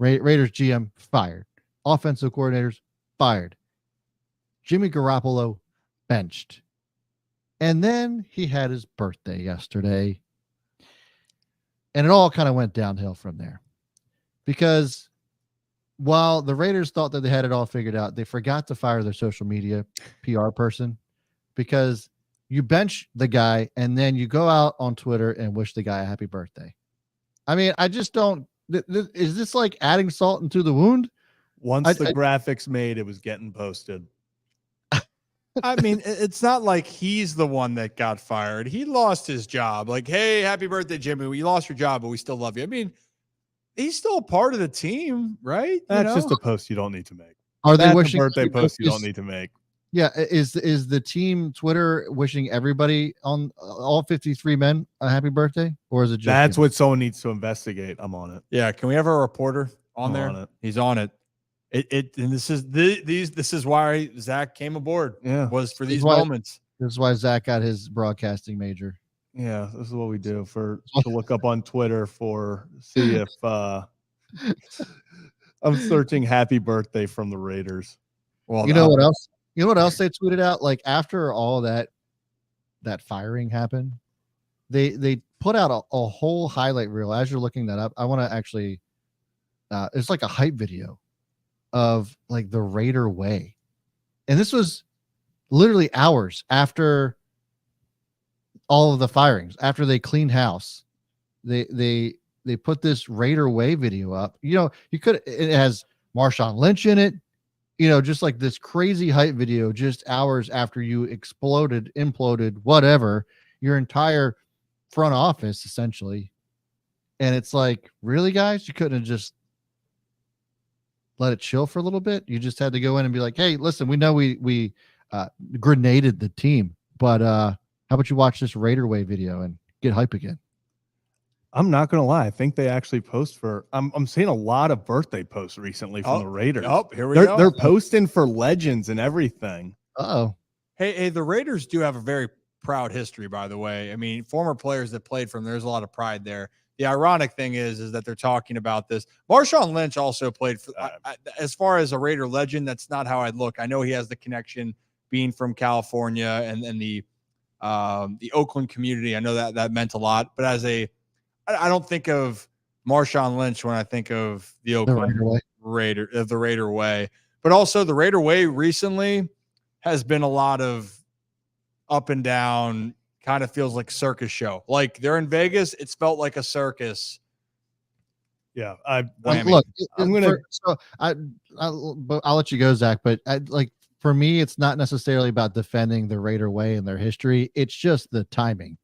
Raiders GM fired. Offensive coordinators fired. Jimmy Garoppolo benched. And then he had his birthday yesterday. And it all kind of went downhill from there. Because while the Raiders thought that they had it all figured out, they forgot to fire their social media PR person, because you bench the guy and then you go out on Twitter and wish the guy a happy birthday. I mean, I just don't. Is this like adding salt into the wound? Once the graphics made, it was getting posted. I mean, it's not like he's the one that got fired. He lost his job. Like, hey, happy birthday, Jimmy. You lost your job, but we still love you. I mean, he's still a part of the team, right? That's just a post you don't need to make. Are they wishing birthday post you don't need to make? Yeah, is the team Twitter wishing everybody on all 53 men a happy birthday, or is it just that's what someone needs to investigate? I'm on it. Yeah, can we have a reporter on there? On it. He's on it. And this is why Zach came aboard. Yeah, was for these moments. This is why Zach got his broadcasting major. Yeah, this is what we do to look up on Twitter see if I'm searching happy birthday from the Raiders. Well, you know what else? You know what else they tweeted out? Like after all that firing happened, they put out a whole highlight reel. As you're looking that up, I want to actually it's like a hype video of like the Raider way. And this was literally hours after all of the firings, after they cleaned house. They put this Raider way video up. It has Marshawn Lynch in it. Just like this crazy hype video just hours after you imploded, whatever, your entire front office, essentially. And it's like, really, guys? You couldn't have just let it chill for a little bit? You just had to go in and be like, hey, listen, we know we grenaded the team, but how about you watch this Raider way video and get hype again? I'm not gonna lie. I think they actually post for. I'm seeing a lot of birthday posts recently from the Raiders. Oh, here we go. They're posting for legends and everything. Oh, hey, the Raiders do have a very proud history, by the way. I mean, former players that played from there's a lot of pride there. The ironic thing is that they're talking about this. Marshawn Lynch also played for. As far as a Raider legend, that's not how I'd look. I know he has the connection being from California and the Oakland community. I know that meant a lot, but I don't think of Marshawn Lynch when I think of the Oakland Raider way. But also the Raider way recently has been a lot of up and down, kind of feels like circus show. Like they're in Vegas, it's felt like a circus. Yeah, look, I'll let you go, Zach. But for me, it's not necessarily about defending the Raider way and their history. It's just the timing.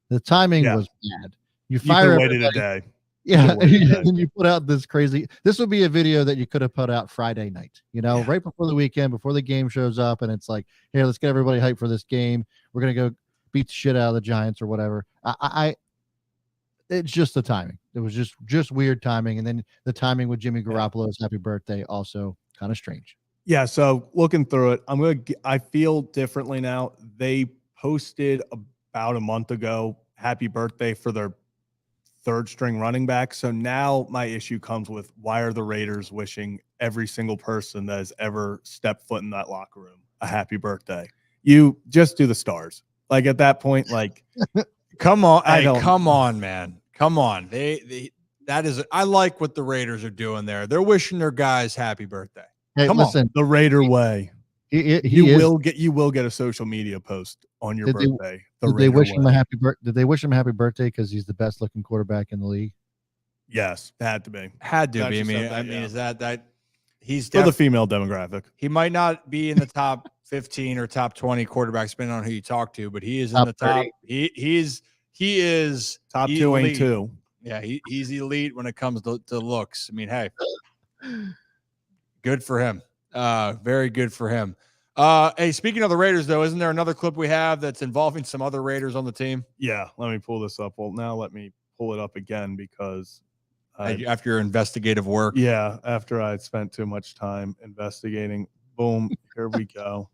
The timing was bad. You waited a day. Yeah, and you put out this crazy. This would be a video that you could have put out Friday night, right before the weekend, before the game shows up, and it's like, here, let's get everybody hyped for this game. We're gonna go beat the shit out of the Giants or whatever. It's just the timing. It was just weird timing, and then the timing with Jimmy Garoppolo's happy birthday also kind of strange. Yeah. So looking through it, I feel differently now. They posted about a month ago, happy birthday for their third string running back. So now my issue comes with, why are the Raiders wishing every single person that has ever stepped foot in that locker room a happy birthday? You just do the stars. Like at that point, like, come on. Come on, man. Come on. I like what the Raiders are doing there. They're wishing their guys happy birthday. Hey, come listen, on. The Raider way. You will get a social media post on your birthday. Did they wish him a happy birthday because he's the best looking quarterback in the league? Yes, had to be. Had to be. Is that he's for the female demographic? He might not be in the top 15 or top 20 quarterbacks, depending on who you talk to, but he is in the top. He is top 2 ain't 2. Yeah, he's elite when it comes to looks. I mean, hey, good for him. Very good for him. Hey, speaking of the Raiders, though, isn't there another clip we have that's involving some other Raiders on the team? Yeah, let me pull this up. Well, now let me pull it up again because after your investigative work. Yeah, after I spent too much time investigating. Boom, here we go.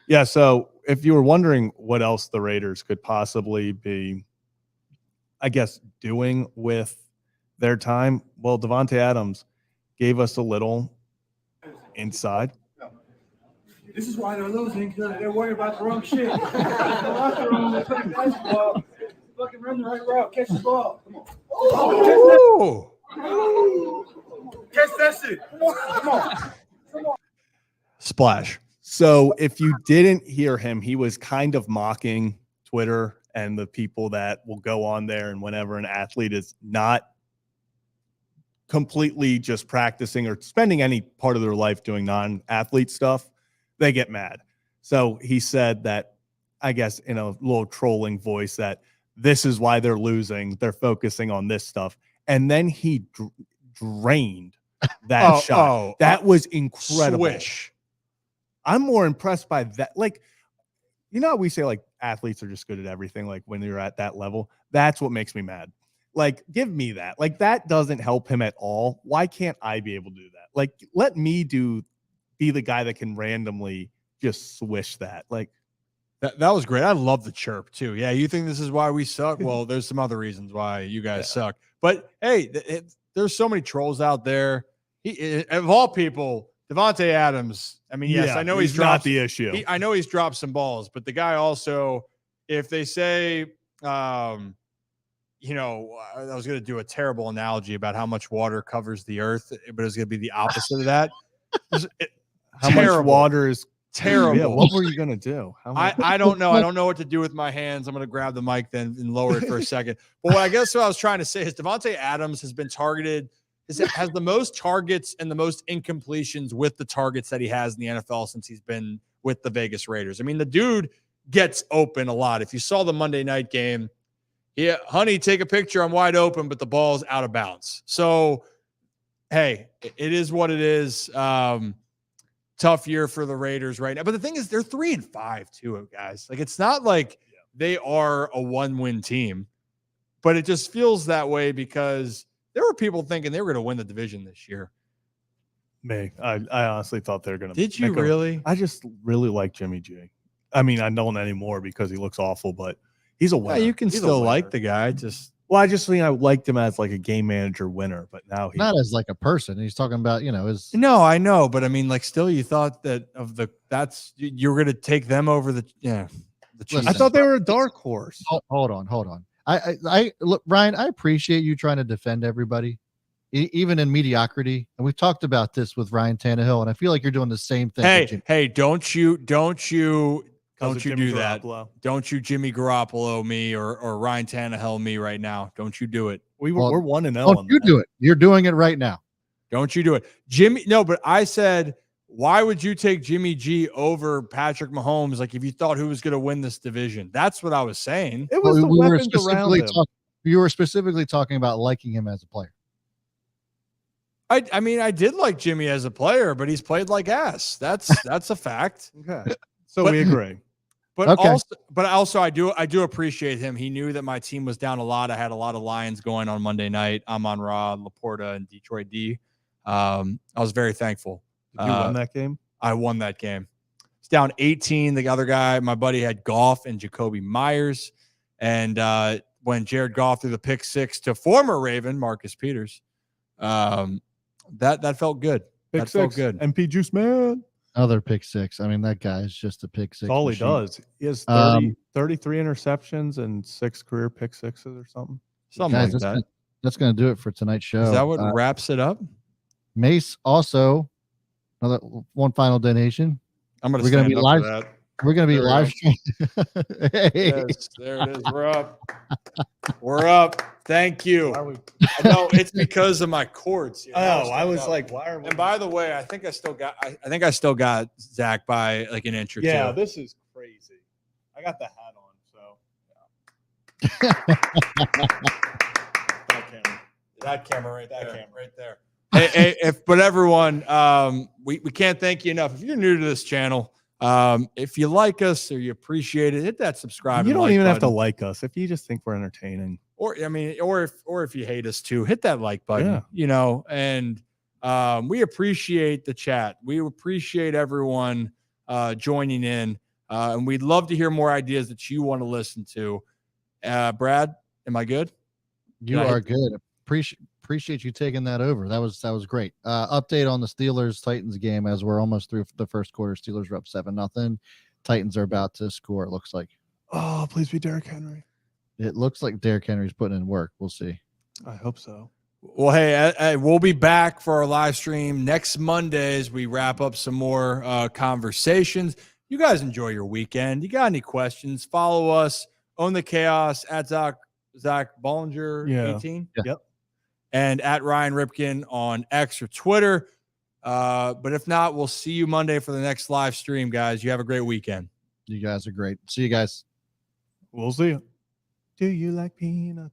Yeah, so if you were wondering what else the Raiders could possibly be, I guess, doing with their time, well, Davante Adams gave us a little inside. This is why they're losing, because they're worried about the wrong shit. The locker room, they're playing basketball. Fucking run the right route, catch the ball. Come on. Catch that shit. Come on. Splash. So if you didn't hear him, he was kind of mocking Twitter and the people that will go on there, and whenever an athlete is not completely just practicing or spending any part of their life doing non-athlete stuff, they get mad. So he said that, I guess in a little trolling voice, that this is why they're losing. They're focusing on this stuff. And then he drained that shot. That was incredible. Swish. I'm more impressed by that. Like, you know how we say like athletes are just good at everything, like when you're at that level? That's what makes me mad. Like, give me that. Like, that doesn't help him at all. Why can't I be able to do that? Like, let me be the guy that can randomly just swish that. Like, that was great. I love the chirp too. Yeah, you think this is why we suck? Well, there's some other reasons why you guys suck. But hey, there's so many trolls out there. Of all people, Davante Adams. I mean, yes, I know he's dropped not the issue. I know he's dropped some balls, but the guy also, if they say, I was going to do a terrible analogy about how much water covers the earth, but it's going to be the opposite of that. How much water is terrible? Yeah, what were you going to do? I don't know. I don't know what to do with my hands. I'm going to grab the mic then and lower it for a second. But what I was trying to say is Davante Adams has been targeted, has the most targets and the most incompletions with the targets that he has in the NFL since he's been with the Raiders. I mean, the dude gets open a lot. If you saw the Monday night game, yeah, honey, take a picture. I'm wide open, but the ball's out of bounds. So, hey, it is what it is. Tough year for the Raiders right now. But the thing is, they're 3-5 too, guys. Like, it's not like they are a 1-win team, but it just feels that way because there were people thinking they were going to win the division this year. Me, I honestly thought they were going to. Did you really? I just really like Jimmy G. I mean, I don't anymore because he looks awful, but he's a winner. Yeah, you can still like the guy. I just think I liked him as like a game manager winner, but now he's not as like a person. He's talking about, his. No, I know, but I mean, like, still, you thought that you were going to take them over the Chiefs. I thought they were a dark horse. Hold on. I look, Ryan, I appreciate you trying to defend everybody, even in mediocrity. And we've talked about this with Ryan Tannehill, and I feel like you're doing the same thing. Hey, don't you do that. Garoppolo. Don't you Jimmy Garoppolo me or Ryan Tannehill me right now. Don't you do it. We're 1-0. Don't you do it. You're doing it right now. Don't you do it. Jimmy. No, but I said, why would you take Jimmy G over Patrick Mahomes? Like, if you thought who was going to win this division, that's what I was saying. It was the weapons around him. You were specifically talking about liking him as a player. I mean, I did like Jimmy as a player, but he's played like ass. That's a fact. Okay. So we agree. But also I do appreciate him. He knew that my team was down a lot. I had a lot of Lions going on Monday night. Amon-Ra, Laporta, and Detroit D. I was very thankful. Did you win that game? I won that game. It's down 18. The other guy, my buddy, had Goff and Jacoby Myers. And when Jared Goff threw the pick six to former Raven Marcus Peters, that felt good. That felt good. MP Juice Man. Another pick six. I mean, that guy is just a pick six. That's all machine. he does. He has 33 interceptions and 6 career pick sixes or something. Something Guys, like that. That's going to do it for tonight's show. Is that what wraps it up? Mace also, another one final donation. We're going to be live. We're going to be live streaming. Hey. Yes, there it is. We're up. We're up. Thank you. I know it's because of my cords. I was like, why are we? And by the way, I think I still got Zach by like an inch or two. Yeah, this is crazy. I got the hat on, so that camera right there. Hey, but everyone, we can't thank you enough. If you're new to this channel, if you like us or you appreciate it, hit that subscribe. You don't even have to button. like us if you just think we're entertaining. Or if you hate us too, hit that like button. Yeah. And we appreciate the chat. We appreciate everyone joining in, and we'd love to hear more ideas that you want to listen to. Brad, am I good? You are good. Appreciate you taking that over. That was great. Update on the Steelers Titans game as we're almost through the first quarter. Steelers are up 7-0. Titans are about to score. It looks like. Oh, please be Derrick Henry. It looks like Derrick Henry's putting in work. We'll see. I hope so. Well, hey, we'll be back for our live stream next Monday as we wrap up some more conversations. You guys enjoy your weekend. You got any questions? Follow us. Own the Chaos at Zach Bollinger 18. Yeah. Yep. And at Ryan Ripken on X or Twitter. But if not, we'll see you Monday for the next live stream, guys. You have a great weekend. You guys are great. See you guys. We'll see you. Do you like peanut?